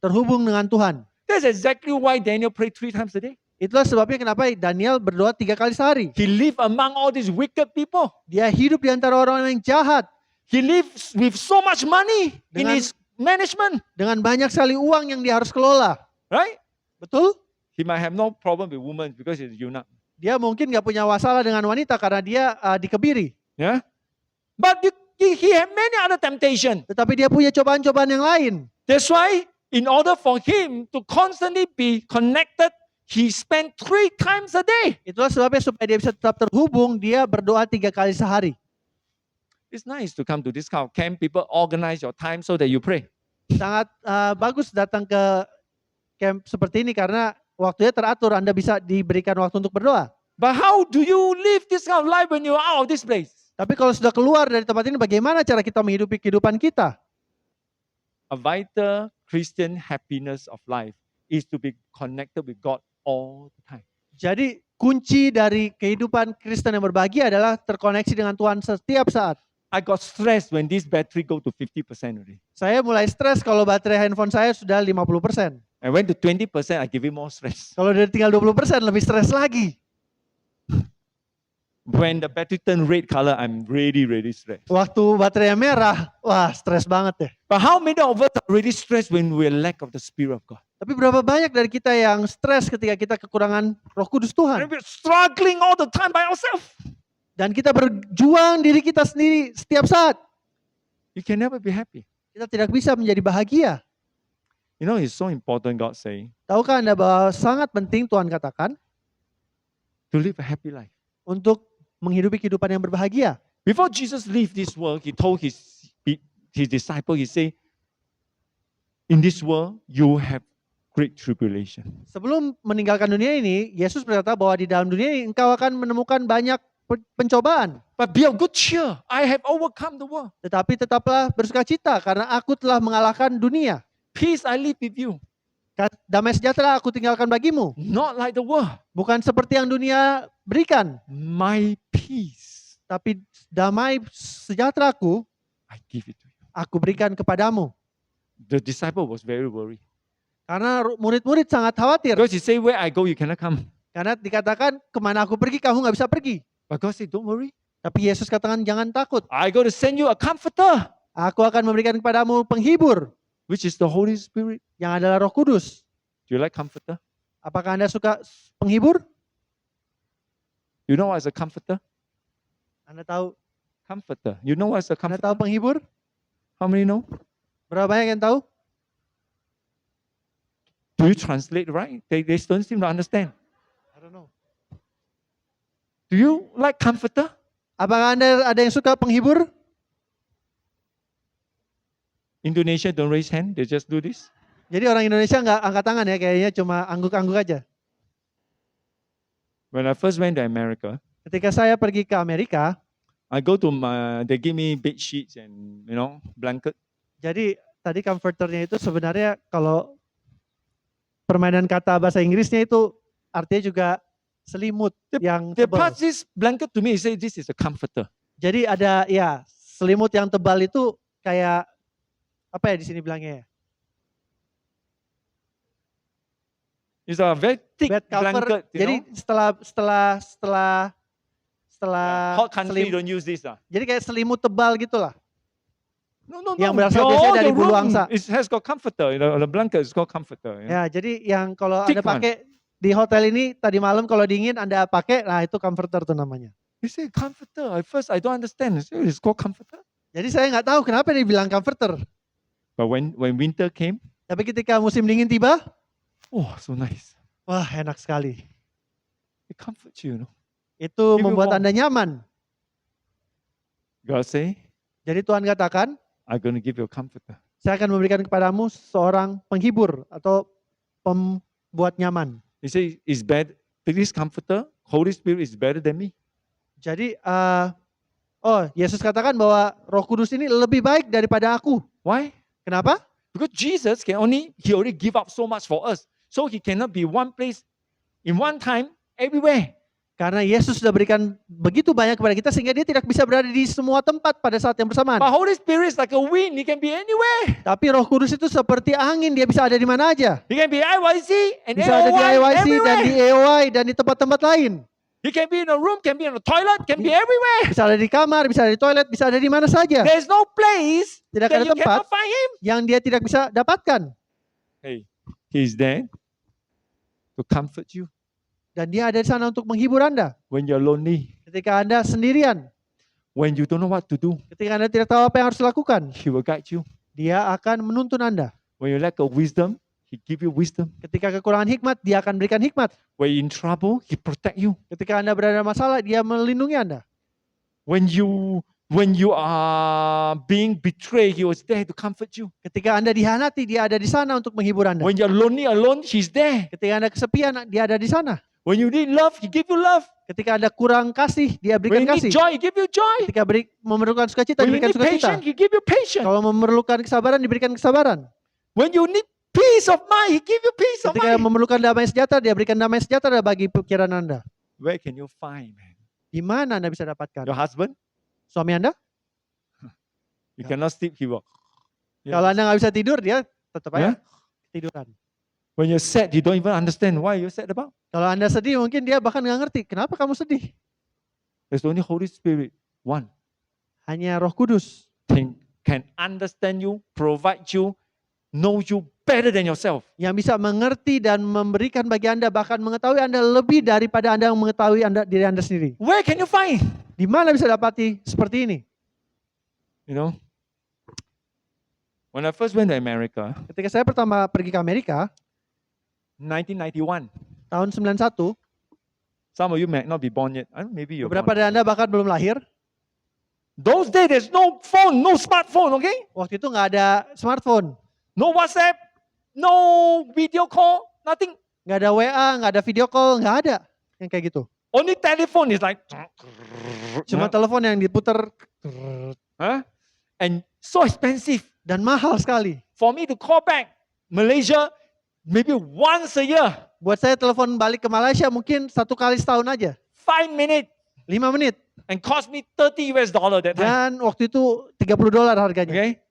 terhubung dengan Tuhan. That's exactly why Daniel prayed 3 times a day. Itulah sebabnya kenapa Daniel berdoa 3 kali sehari. He lived among all these wicked people. Dia hidup di antara orang yang jahat. He lives with so much money in Dengan- his management, Dengan banyak sekali uang yang dia harus kelola. right? Betul? He might have no problem with women because he's a eunuch. Dia mungkin nggak punya masalah dengan wanita karena dia dikebiri. Yeah? But he had many other temptations. Tetapi dia punya cobaan-cobaan yang lain. That's why in order for him to constantly be connected, he spent 3 times a day. Itulah sebabnya supaya dia bisa tetap terhubung, dia berdoa 3 kali sehari. It's nice to come to this kind of camp. People organize your time so that you pray. Sangat bagus datang ke camp seperti ini karena waktunya teratur. Anda bisa diberikan waktu untuk berdoa. But how do you live this kind of life when you're out of this place? Tapi kalau sudah keluar dari tempat ini, bagaimana cara kita menghidupi kehidupan kita? A vital Christian happiness of life is to be connected with God all the time. Jadi kunci dari kehidupan Kristen yang berbahagia adalah terkoneksi dengan Tuhan setiap saat. I got stressed when this battery go to 50% already. Saya mulai stres kalau baterai handphone saya sudah 50%. I went to 20%, I give it more stress. Kalau udah tinggal 20% lebih stres lagi. When the battery turn red color, I'm really stressed. Waktu baterainya merah, wah stres banget deh. But how many of us are really stressed when we're lack of the Spirit of God? Tapi berapa banyak dari kita yang stres ketika kita kekurangan Roh Kudus And Tuhan? we're struggling all the time by ourselves. Dan kita berjuang diri kita sendiri setiap saat. You can never be happy. Kita tidak bisa menjadi bahagia. You know, it's so important, God saying, Tahukah Anda bahwa sangat penting Tuhan katakan to live a happy life. untuk menghidupi kehidupan yang berbahagia. Before Jesus leave this world, he told his disciple, he say, in this world, you have great tribulation. Sebelum meninggalkan dunia ini, Yesus berkata bahwa di dalam dunia ini engkau akan menemukan banyak pencobaan. But be of good cheer. I have overcome the world. Tetapi tetaplah bersukacita karena aku telah mengalahkan dunia. Peace I live with you. Damai sejahtera aku tinggalkan bagimu. Not like the world. Bukan seperti yang dunia berikan. My peace, Tapi damai sejahteraku I give it to you. aku berikan kepadamu. The disciple was very worried. Karena murid-murid sangat khawatir. Because he say, where I go, you cannot come. Karena dikatakan kemana aku pergi kamu gak bisa pergi. But God said, don't worry. Tapi Yesus katakan jangan takut. I go to send you a comforter, Aku akan memberikan kepadamu penghibur. which is the Holy Spirit. Yang adalah Roh Kudus. Do you like comforter? Apakah Anda suka penghibur? You know what is a comforter? Anda tahu Comforter. You know what is a Anda comforter? tahu penghibur? How many know? Berapa banyak yang tahu? Do you translate right? They don't seem to understand. I don't know. Do you like comforter? Apakah Anda ada yang suka penghibur? Indonesia don't raise hand, they just do this. Jadi orang Indonesia nggak angkat tangan ya, kayaknya cuma angguk-angguk aja. When I first went to America, Ketika saya pergi ke Amerika, I go to they give me bed sheets and blanket. jadi tadi comforternya itu sebenarnya kalau permainan kata bahasa Inggrisnya itu artinya juga selimut yang They tebal. pass this blanket to me, they say this is a comforter. Jadi ada ya selimut yang tebal itu kayak apa ya di sini bilangnya ya? It's a very thick Bed cover. blanket. Jadi setelah Hot country selim- don't use this. jadi kayak selimut tebal gitulah. No. Yang berasal biasanya dari bulu angsa. It has got comforter. The blanket is called comforter. Ya, jadi yang kalau Thick Anda pakai di hotel ini tadi malam kalau dingin Anda pakai, nah itu comforter tuh namanya. You say comforter. At first I don't understand. I say, it's called comforter. Jadi saya nggak tahu kenapa dia bilang comforter. But when winter came, Tapi ketika musim dingin tiba, oh, so nice. wah enak sekali. It comforts you. Itu Give you membuat warmth. Anda nyaman. God say, Jadi Tuhan katakan, I'm going to give you a comforter. saya akan memberikan kepadamu seorang penghibur atau pembuat nyaman. He say, it's better. This comforter, Holy Spirit is better than me. Jadi, Yesus katakan bahwa Roh Kudus ini lebih baik daripada aku. Why? Kenapa? Because Jesus he already give up so much for us. So he cannot be one place in one time everywhere. Karena Yesus sudah berikan begitu banyak kepada kita sehingga dia tidak bisa berada di semua tempat pada saat yang bersamaan. But Holy Spirit is like a wind. He can be anywhere. Tapi Roh Kudus itu seperti angin, dia bisa ada di mana aja. He can be IYC and Bisa ada di AOY IYC dan di everywhere. AOY dan di tempat-tempat lain. He can be in a room, can be in a toilet, can be everywhere. Bisa ada di kamar, bisa ada di toilet, bisa ada di mana saja. There's no place Tidak that ada you tempat cannot find him. yang dia tidak bisa dapatkan. Hey, he's there to comfort you Dan dia ada di sana untuk menghibur Anda. when you're lonely, Ketika Anda sendirian, when you don't know what to do. ketika Anda tidak tahu apa yang harus dilakukan, He will guide you. dia akan menuntun Anda. When you lack of wisdom, he give you wisdom. Ketika kekurangan hikmat, dia akan berikan hikmat. When you're in trouble, he protect you. Ketika Anda berada dalam masalah, dia melindungi Anda. When you are being betrayed, he was there to comfort you. Ketika Anda dihianati, dia ada di sana untuk menghibur Anda. When you're lonely alone, he's there. Ketika Anda kesepian, dia ada di sana. When you need love, he give you love. Ketika Anda kurang kasih, dia When berikan you need kasih. joy, he give you joy. Ketika memerlukan sukacita, When you diberikan need sukacita. patience, he give you patience. Kalau memerlukan kesabaran, diberikan kesabaran. When you need peace of mind, he give you peace of Ketika mind. memerlukan damai sejahtera, dia berikan damai sejahtera bagi pikiran Anda. Where can you find, man? Di mana Anda bisa dapatkan? Your husband? Suami Anda? You Yeah. cannot sleep, he will. Kalau Anda nggak bisa tidur, dia tetap aja Yeah. tiduran. When you're sad, you don't even understand why you're sad about. Kalau Anda sedih, mungkin dia bahkan nggak ngerti kenapa kamu sedih. There's only Holy Spirit, one, Hanya Roh Kudus can understand you, provide you, know you better than yourself. yang bisa mengerti dan memberikan bagi Anda, bahkan mengetahui Anda lebih daripada Anda yang mengetahui diri Anda sendiri. Where can you find? Di mana bisa dapati seperti ini? You know, when I first went to America, Ketika saya pertama pergi ke Amerika, 1991, tahun 91, some of you may not be born yet. Maybe you're beberapa born. dari Anda bahkan belum lahir. Those days, there's no phone, no smartphone, okay? Waktu itu nggak ada smartphone, No WhatsApp, no video call, nothing. nggak ada WA, nggak ada video call, nggak ada yang kayak gitu. Only telephone is like, Cuma telepon yang diputer huh? And so expensive. dan mahal sekali. For me to call back Malaysia, maybe once a year, Buat saya telepon balik ke Malaysia mungkin 1 kali setahun aja, 5 minutes, 5 menit. and cost me $30 that time. Dan waktu itu $30 harganya. Okay?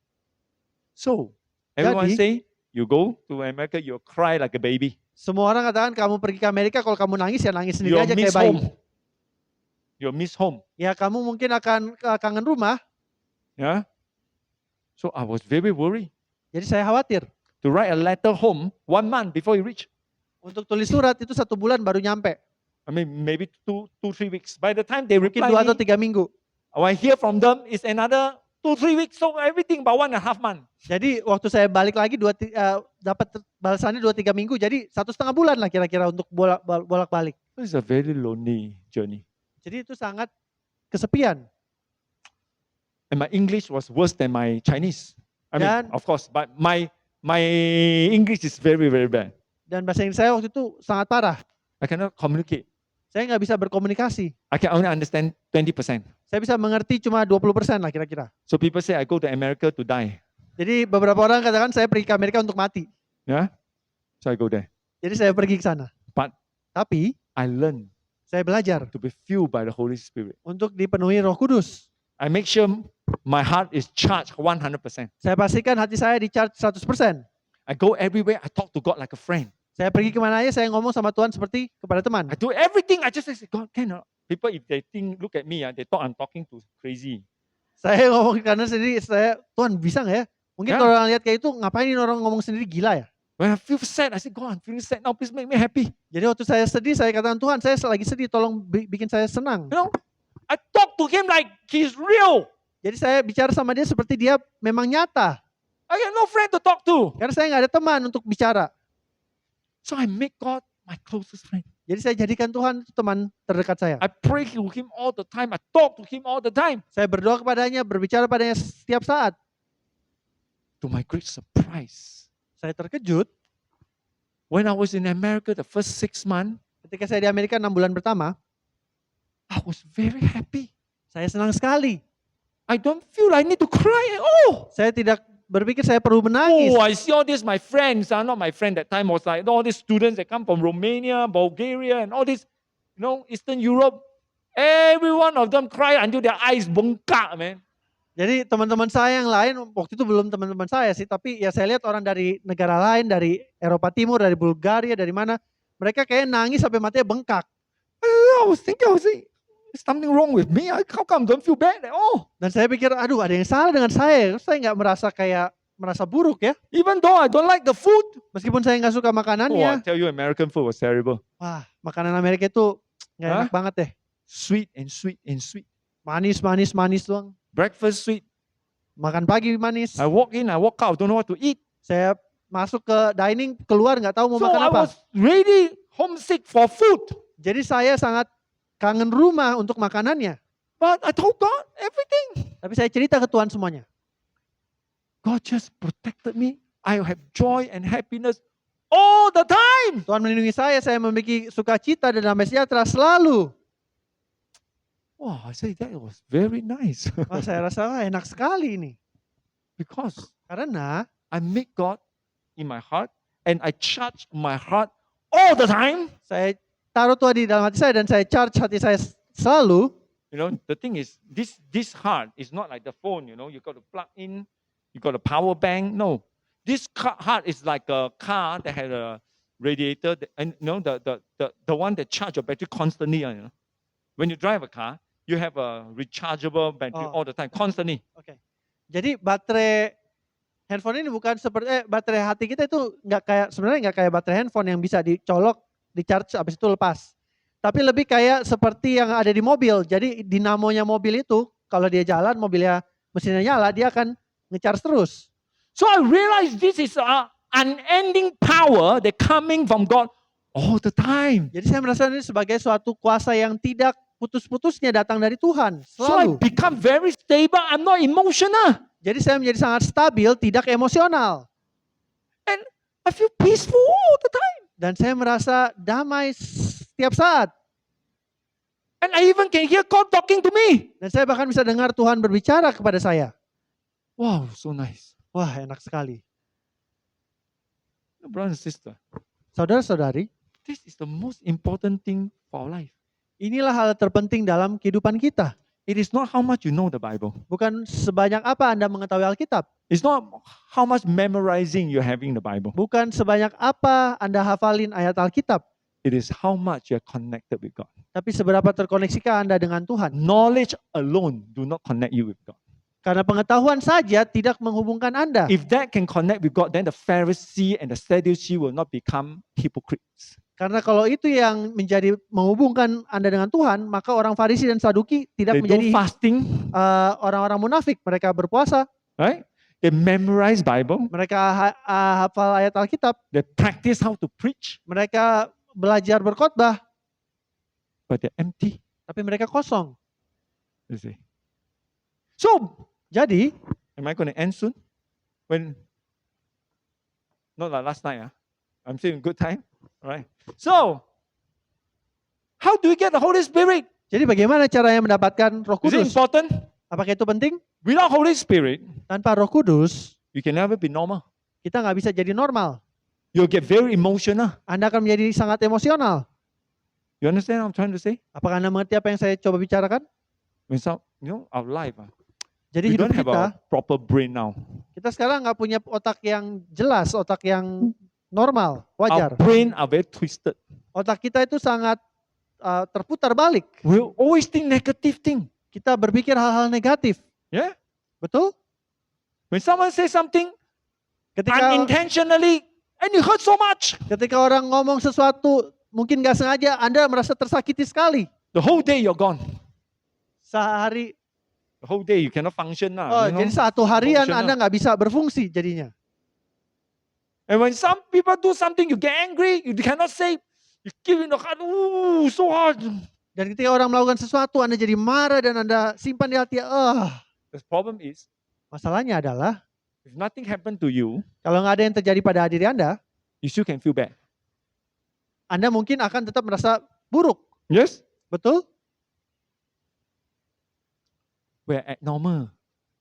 So, everyone Jadi- say, you go to America, you cry like a baby. Semua orang katakan kamu pergi ke Amerika, kalau kamu nangis ya nangis sendiri You aja miss kayak bayi. home. You miss home. Ya kamu mungkin akan kangen rumah. Yeah? So I was very worried Jadi saya khawatir. to write a letter home 1 month before you reach. Untuk tulis surat itu 1 bulan baru nyampe. I mean, maybe 2-3 weeks. By the time they Mungkin reply 2 atau me, 3 minggu. when I hear from them, it's another 2-3 weeks. So everything about 1.5 months. Jadi waktu saya balik lagi dapat balasannya 2-3 minggu. Jadi 1,5 bulan lah kira-kira untuk bolak-balik. It's a very lonely journey. Jadi itu sangat kesepian. And my English was worse than my Chinese. I mean, Dan- of course, but my English is very, very bad. Dan bahasa Inggris saya waktu itu sangat parah. I cannot communicate. Saya nggak bisa berkomunikasi. I can only understand 20%. Saya bisa mengerti cuma 20% lah kira-kira. So people say I go to America to die. Jadi beberapa orang katakan saya pergi ke Amerika untuk mati. Yeah? So I go there. Jadi saya pergi ke sana. But- Tapi I learn saya belajar to be filled by the Holy Spirit. untuk dipenuhi Roh Kudus. I make sure my heart is charged 100%. Saya pastikan hati saya di-charge 100%. I go everywhere, I talk to God like a friend. Saya pergi kemana aja, saya ngomong sama Tuhan seperti kepada teman. I do everything, I just say, God, cannot. People, if they look at me, they thought I'm talking to crazy. Saya ngomong karena sendiri, Tuhan bisa nggak ya? Mungkin Ya. kalau orang lihat kayak itu, ngapain ini orang ngomong sendiri gila ya? When I feel sad, I say, God, I'm feeling sad now, please make me happy. Jadi waktu saya sedih, saya katakan Tuhan, saya lagi sedih, tolong bikin saya senang. You know, I talk to him like he's real. Jadi saya bicara sama dia seperti dia memang nyata. I have no friend to talk to. Karena saya nggak ada teman untuk bicara. So I make God my closest friend. Jadi saya jadikan Tuhan teman terdekat saya. I pray to him all the time. I talk to him all the time. Saya berdoa kepadanya, berbicara padanya setiap saat. To my great surprise, Saya terkejut when I was in America the first 6 months, ketika saya di Amerika 6 bulan pertama, I was very happy. saya senang sekali. I don't feel I need to cry. Oh, Saya tidak berpikir saya perlu menangis. I see all these my friends. Not my friend that time was like all these students that come from Romania, Bulgaria, and all this, Eastern Europe. Every one of them cry until their eyes bengkak, man. Jadi teman-teman saya yang lain, waktu itu belum teman-teman saya sih, tapi ya saya lihat orang dari negara lain, dari Eropa Timur, dari Bulgaria, dari mana, mereka kayak nangis sampai matanya bengkak. I was thinking, is something wrong with me? How come don't feel bad at all? Dan saya pikir, aduh ada yang salah dengan saya. Saya nggak merasa buruk ya. Even though I don't like the food. Meskipun saya nggak suka Oh, I makanannya. tell you, American food was terrible. Wah, makanan Amerika itu nggak enak banget deh. Sweet and sweet and sweet. Manis doang. Breakfast sweet. Makan pagi manis. I walk in, I walk out, don't know what to eat. Saya masuk ke dining, keluar nggak tahu mau So makan I apa. was really homesick for food. Jadi saya sangat kangen rumah untuk makanannya. But I told God everything. Tapi saya cerita ke Tuhan semuanya. God just protected me. I have joy and happiness all the time. Tuhan melindungi saya memiliki sukacita dan damai sejahtera selalu. Wow, I say that was very nice. Wah, saya rasa wah, enak sekali ini. Because Karena I make God in my heart and I charge my heart all the time. saya taruh Tuhan di dalam hati saya dan saya charge hati saya selalu. You know, the thing is, this heart is not like the phone. You know, you got to plug in, you got a power bank. No, this heart is like a car that had a radiator, and you know, the one that charge your battery constantly. You know, when you drive a car, you have a rechargeable battery all the time, constantly. Oke. Jadi baterai handphone ini bukan seperti baterai hati kita itu sebenarnya nggak kayak baterai handphone yang bisa dicolok, di-charge habis itu lepas. Tapi lebih kayak seperti yang ada di mobil. Jadi dinamonya mobil itu kalau dia jalan, mobilnya mesinnya nyala, dia akan nge-charge terus. So I realized this is an unending power that coming from God all the time. Jadi saya merasa ini sebagai suatu kuasa yang tidak putus-putusnya datang dari Tuhan. So I Selalu. become very stable. I'm not emotional. Jadi saya menjadi sangat stabil, tidak emosional. And I feel peaceful all the time. Dan saya merasa damai setiap saat. And I even can hear God talking to me. Dan saya bahkan bisa dengar Tuhan berbicara kepada saya. Wow, so nice. Wah, enak sekali. Brother and sister, Saudara-saudari, this is the most important thing for our life. inilah hal terpenting dalam kehidupan kita. It is not how much you know the Bible. Bukan sebanyak apa Anda mengetahui Alkitab. It's not how much memorizing you're having the Bible. Bukan sebanyak apa Anda hafalin ayat Alkitab. It is how much you're connected with God. Tapi seberapa terkoneksikah Anda dengan Tuhan. Knowledge alone do not connect you with God. Karena pengetahuan saja tidak menghubungkan Anda. If that can connect with God, then the Pharisee and the Sadducee will not become hypocrites. Karena kalau itu yang menjadi menghubungkan Anda dengan Tuhan, maka orang Farisi dan Saduki tidak They menjadi do fasting, orang-orang munafik. Mereka berpuasa, right? They memorize Bible. mereka hafal ayat Alkitab, They practice how to preach, mereka belajar berkhotbah, but they're empty. tapi mereka kosong. You see. So, Jadi, am I going to end soon? Not like last night. I'm still in good time. All right. So, how do we get the Holy Spirit? jadi bagaimana caranya mendapatkan Roh Is it Kudus? important? Apakah itu penting? Without Holy Spirit, Tanpa Roh Kudus, you can never be normal. kita nggak bisa jadi normal. You'll get very emotional. Anda akan menjadi sangat emosional. You understand what I'm trying to say? Apakah Anda mengerti apa yang saya coba bicarakan? When our life, Jadi we hidup don't have kita, a proper brain now. kita sekarang nggak punya otak yang jelas, otak yang normal, Our wajar. brain are very twisted. Otak kita itu sangat terputar balik. We always think negative thing. Kita berpikir hal-hal negatif. Yeah. Betul? When someone says something Ketika unintentionally, and you hurt so much, ketika orang ngomong sesuatu mungkin nggak sengaja, Anda merasa tersakiti sekali. the whole day you're gone. Sehari, The whole day you cannot function now. oh, you know? jadi satu harian Emotional. Anda nggak bisa berfungsi jadinya. And when some people do something, you get angry. You cannot say. You give in the heart. Ooh, so hard. Dan ketika orang melakukan sesuatu, Anda jadi marah dan Anda simpan di hati. The problem is, Masalahnya adalah, if nothing happened to you, kalau nggak ada yang terjadi pada diri Anda, you still can feel bad. Anda mungkin akan tetap merasa buruk. Yes? Betul? We're abnormal.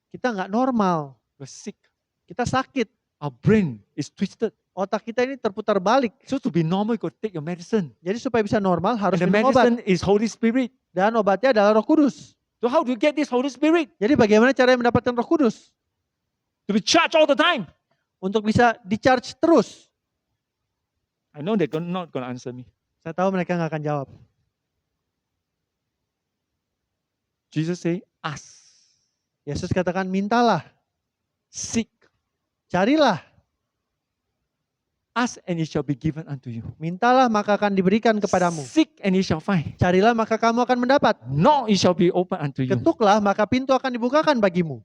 Kita nggak normal. We're sick. Kita sakit. Our brain is twisted. Otak kita ini terputar balik. So to be normal, you got to take your medicine. Jadi supaya bisa normal harus And the minum obat. medicine is Holy Spirit. Dan obatnya adalah Roh Kudus. So how do you get this Holy Spirit? Jadi bagaimana caranya mendapatkan Roh Kudus? To be charged all the time. Untuk bisa di-charge terus. I know they're not going to answer me. Saya tahu mereka nggak akan jawab. Jesus say, ask, Yesus katakan, mintalah, seek, carilah. ask and it shall be given unto you. Mintalah maka akan diberikan kepadamu. Seek and you shall find. Carilah maka kamu akan mendapat. Knock, it shall be open unto you. Ketuklah maka pintu akan dibukakan bagimu.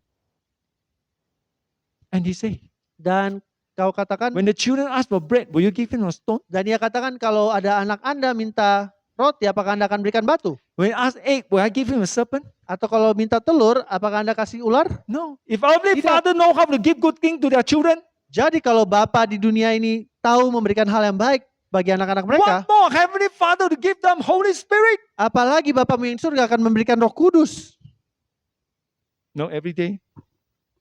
And he say, Dan kau katakan, when the children ask for bread, will you give him a stone? dan dia katakan kalau ada anak Anda minta roti, apakah Anda akan berikan batu? When he ask egg, will I give him a serpent? Atau kalau minta telur, apakah Anda kasih ular? No. If earthly Tidak. father know how to give good thing to their children, Jadi kalau Bapa di dunia ini tahu memberikan hal yang baik bagi anak-anak mereka, what more heavenly father to give them Holy Spirit? apalagi Bapamu yang surga akan memberikan Roh Kudus. No, every day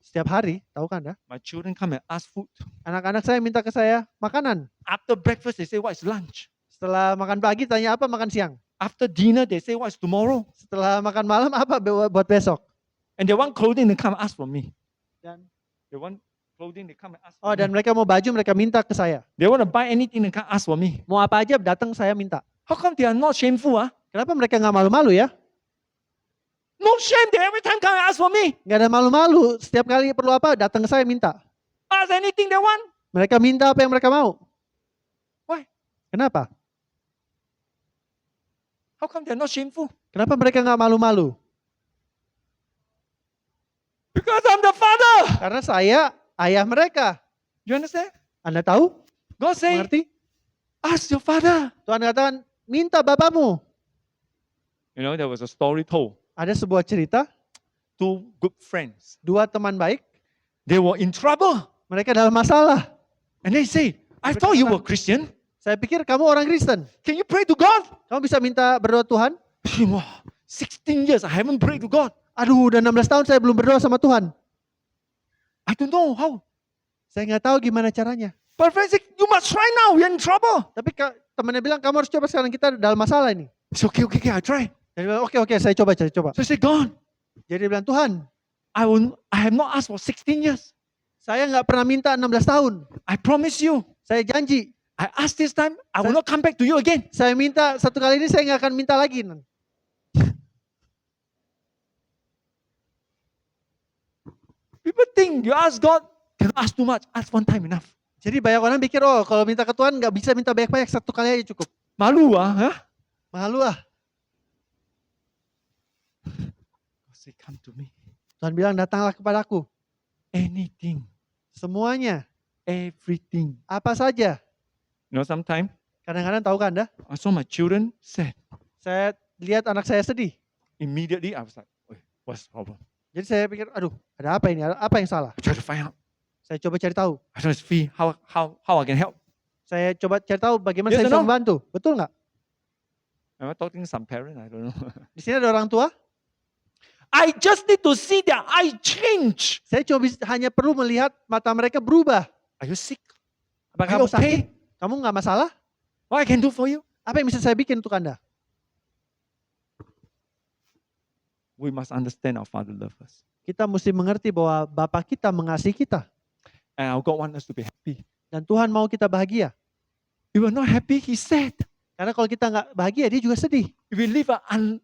Setiap hari, tahu kan Anda? my children come and ask food. Anak-anak saya minta ke saya makanan. After breakfast, they say, what is lunch? Setelah makan pagi tanya apa makan siang. After dinner, they say, what's tomorrow? Setelah makan malam apa buat besok. And they want clothing, they come ask for me. Dan, They want clothing, they come and ask oh for dan me. mereka mau baju mereka minta ke saya. They want to buy anything, they come ask for me. Mau apa aja datang saya minta. How come they are not shameful? Kenapa mereka nggak malu-malu ya? No shame, they every time come and ask for me. Nggak ada malu-malu. Setiap kali perlu apa datang ke saya minta. Ask anything they want. Mereka minta apa yang mereka mau. Why? Kenapa? How come they are not shameful? Kenapa mereka nggak malu-malu? Because I'm the father. Karena saya ayah mereka. You understand? Anda tahu? God say, Mengerti? ask your father. Tuhan katakan, minta bapamu. You know, there was a story told. Ada sebuah cerita, Two good friends. dua teman baik, They were in trouble. mereka dalam masalah. And they say, I thought you were Christian. Saya pikir kamu orang Kristen. Can you pray to God? Kamu bisa minta berdoa Tuhan? Wow, 16 years I haven't prayed to God. Aduh, udah 16 tahun saya belum berdoa sama Tuhan. I don't know how. Saya nggak tahu gimana caranya. But friend said, you must try now. We're in trouble. Tapi temannya bilang, kamu harus coba sekarang, kita dalam masalah ini. It's okay, I try. Dia bilang, oke, saya coba. So I said, God, Jadi dia bilang, Tuhan, I have not asked for 16 years. saya nggak pernah minta 16 tahun. I promise you. Saya janji, I asked this time, I will not come back to you again. saya minta satu kali ini, saya nggak akan minta lagi. People think you ask God, cannot ask too much. Ask one time enough. Jadi banyak orang pikir, oh kalau minta ke Tuhan nggak bisa minta banyak-banyak, satu kali aja cukup. Malu huh? Malu ah. God say, come to me. Tuhan bilang, datanglah kepadaku. Anything, Semuanya, everything. apa saja. You know, sometimes Kadang-kadang tahu kan Anda, I saw my children sad. saya lihat anak saya sedih. Immediately I was like, "Wait, what's the problem? Jadi saya pikir, aduh, ada apa ini? Apa yang salah? I try to find out. Saya coba cari tahu. I try to see how I can help. Saya coba cari tahu bagaimana Yes saya or bisa no? membantu. Betul nggak? Am I talking to some parent? I don't know. Di sini ada orang tua. I just need to see their eye change. Saya cuma hanya perlu melihat mata mereka berubah. Are you sick? Apakah Are you kamu sakit? okay? Kamu nggak masalah? What I can do for you? Apa yang bisa saya bikin untuk Anda? We must understand our Father loves us. Kita mesti mengerti bahwa Bapa kita mengasihi kita. And our God wants us to be happy. Dan Tuhan mau kita bahagia. If we're not happy, He's sad. Karena kalau kita nggak bahagia, dia juga sedih. If we live an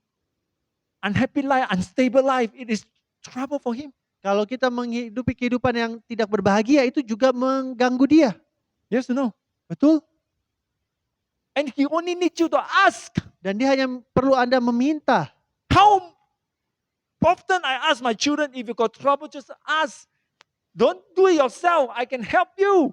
unhappy life, unstable life, it is trouble for Him. Kalau kita menghidupi kehidupan yang tidak berbahagia, itu juga mengganggu dia. Yes or no? Betul? And He only needs you to ask. Dan dia hanya perlu Anda meminta. How often I ask my children, if you got trouble, just ask. Don't do it yourself. I can help you.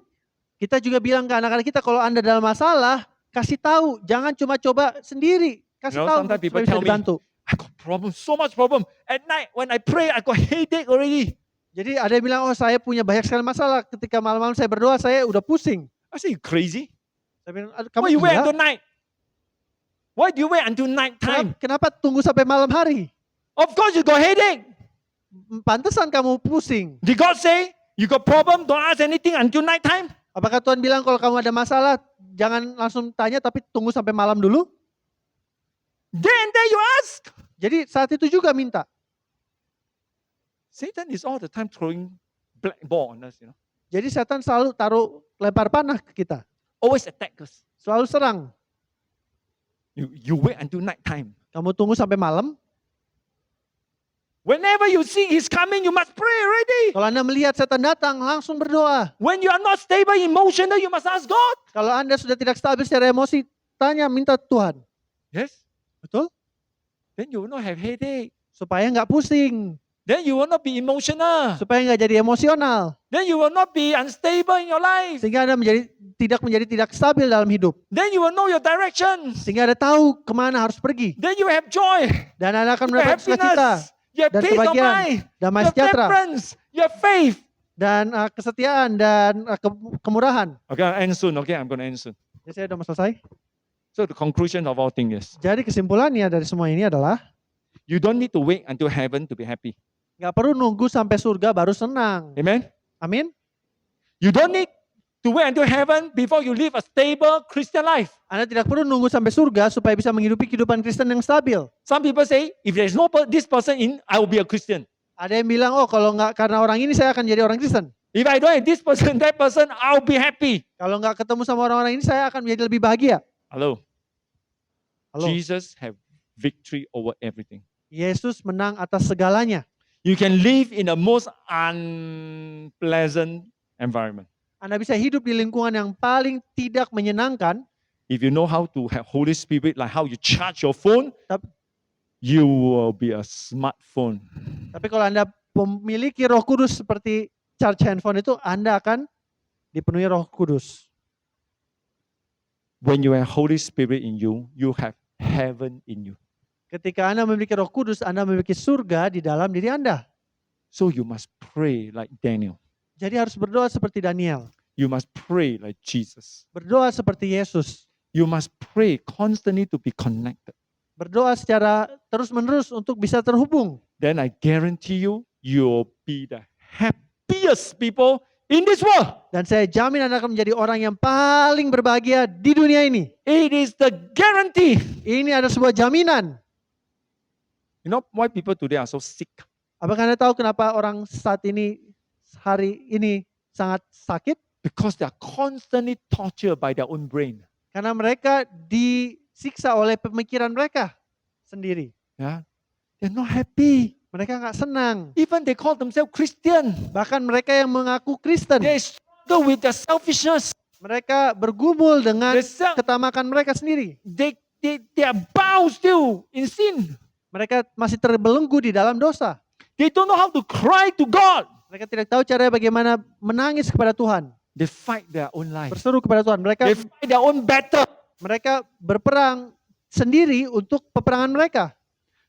Kita juga bilang ke anak-anak kita, kalau Anda dalam masalah, kasih tahu. Jangan cuma coba sendiri. Kasih You know, tahu sometimes people supaya bisa tell me, dibantu. I got problem, so much problem. At night when I pray, I got headache already. Jadi ada yang bilang, oh saya punya banyak sekali masalah. Ketika malam-malam saya berdoa, saya udah pusing. I say, you crazy? Saya bilang, Why kamu you wait gila? until night? Why do you wait until night time? Kenapa tunggu sampai malam hari? Of course you got headache. Pantesan kamu pusing. Did God say, you got problem, don't ask anything until night time? Apakah Tuhan bilang kalau kamu ada masalah, jangan langsung tanya tapi tunggu sampai malam dulu? Then you ask. Jadi saat itu juga minta. Satan is all the time throwing black ball on us, you know. Jadi setan selalu taruh lempar panah ke kita. Always attack us. Selalu serang. You wait until night time. Kamu tunggu sampai malam. Whenever you see he's coming, you must pray already. Kalau Anda melihat setan datang, langsung berdoa. When you are not stable emotional, you must ask God. Kalau Anda sudah tidak stabil secara emosi, tanya, minta Tuhan. Yes. Betul? Then you will not have headache. Supaya nggak pusing. Then you will not be emotional. Supaya nggak jadi emosional. Then you will not be unstable in your life. Sehingga Anda tidak stabil dalam hidup. Then you will know your direction. Sehingga Anda tahu kemana harus pergi. Then you have joy. Dan Anda akan You have mendapat sukacita. happiness. You have Dan peace of kebahagiaan. mind. Damai You have sejahtera. temperance. You have faith. Dan kesetiaan dan kemurahan. Okay, I'll end soon. Okay, I'm going to end soon. Jadi saya udah mau selesai. So the conclusion of all things is, Jadi kesimpulannya dari semua ini adalah, you don't need to wait until heaven to be happy. nggak perlu nunggu sampai surga baru senang. Amen? Amin. You don't need to wait until heaven before you live a stable Christian life. Anda tidak perlu nunggu sampai surga supaya bisa menghidupi kehidupan Kristen yang stabil. Some people say, if there's no this person in, I will be a Christian. Ada yang bilang, oh kalau nggak karena orang ini saya akan jadi orang Kristen. If I don't have this person, that person, I'll be happy. Kalau nggak ketemu sama orang-orang ini saya akan menjadi lebih bahagia. Hello. Halo. Jesus have victory over everything. Yesus menang atas segalanya. You can live in the most unpleasant environment. Anda bisa hidup di lingkungan yang paling tidak menyenangkan. If you know how to have Holy Spirit, like how you charge your phone, Tap- you will be a smartphone. Tapi kalau Anda memiliki Roh Kudus seperti charge handphone itu, Anda akan dipenuhi Roh Kudus. When you have Holy Spirit in you, you have heaven in you. Ketika Anda memiliki Roh Kudus, Anda memiliki surga di dalam diri Anda. So you must pray like Daniel. Jadi harus berdoa seperti Daniel. You must pray like Jesus. Berdoa seperti Yesus. You must pray constantly to be connected. Berdoa secara terus-menerus untuk bisa terhubung. Then I guarantee you, you'll be the happiest people in this world. Dan saya jamin Anda akan menjadi orang yang paling berbahagia di dunia ini. It is the guarantee. Ini ada sebuah jaminan. You know why people today are so sick? Apakah Anda tahu kenapa orang saat ini, hari ini sangat sakit? Because they are constantly tortured by their own brain. Karena mereka disiksa oleh pemikiran mereka sendiri. Yeah, they're not happy. Mereka nggak senang. Even they call themselves Christian. Bahkan mereka yang mengaku Kristen, They struggle with their selfishness. mereka bergumul dengan They ketamakan mereka sendiri. are bound still in sin. Mereka masih terbelenggu di dalam dosa. They don't know how to cry to God. Mereka tidak tahu caranya bagaimana menangis kepada Tuhan. They fight their own life. Berseru kepada Tuhan. They fight their own battle. Mereka berperang sendiri untuk peperangan mereka.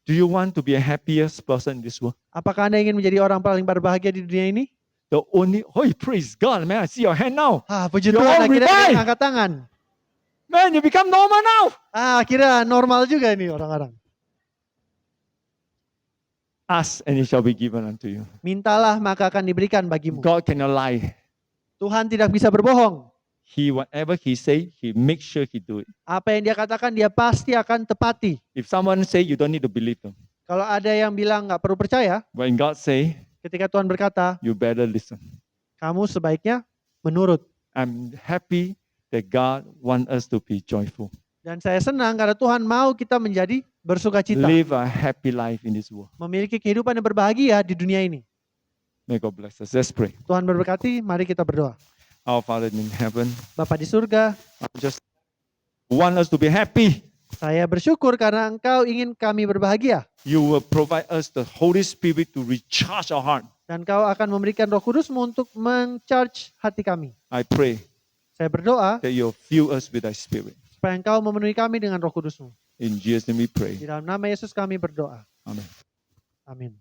Do you want to be a happiest person in this world? Apakah Anda ingin menjadi orang paling berbahagia di dunia ini? The only, oh, praise God, man, I see your hand now. Puji You're Tuhan, all akhirnya revived. Anda angkat tangan. Man, you become normal now. Akhirnya normal juga ini orang-orang. Ask and it shall be given unto you. Mintalah maka akan diberikan bagimu. God cannot lie. Tuhan tidak bisa berbohong. Whatever he say, he make sure he do it. Apa yang dia katakan dia pasti akan tepati. If someone say, you don't need to believe them. Kalau ada yang bilang nggak perlu percaya, When God say, ketika Tuhan berkata, you better listen. kamu sebaiknya menurut. I'm happy that God want us to be joyful. Dan saya senang karena Tuhan mau kita menjadi bersukacita. Live a happy life in this world. Memiliki kehidupan yang berbahagia di dunia ini. May God bless us. Let's pray. Tuhan berberkati, mari kita berdoa. Our Father in heaven, Bapa di surga, I just want us to be happy. saya bersyukur karena Engkau ingin kami berbahagia. You will provide us the Holy Spirit to recharge our heart. Dan Kau akan memberikan Roh Kudus-Mu untuk men-charge hati kami. I pray Saya berdoa that you'll fill us with thy Spirit. supaya Engkau memenuhi kami dengan Roh Kudus-Mu. In Jesus' name we pray. Di dalam nama Yesus kami berdoa. Amen. Amin.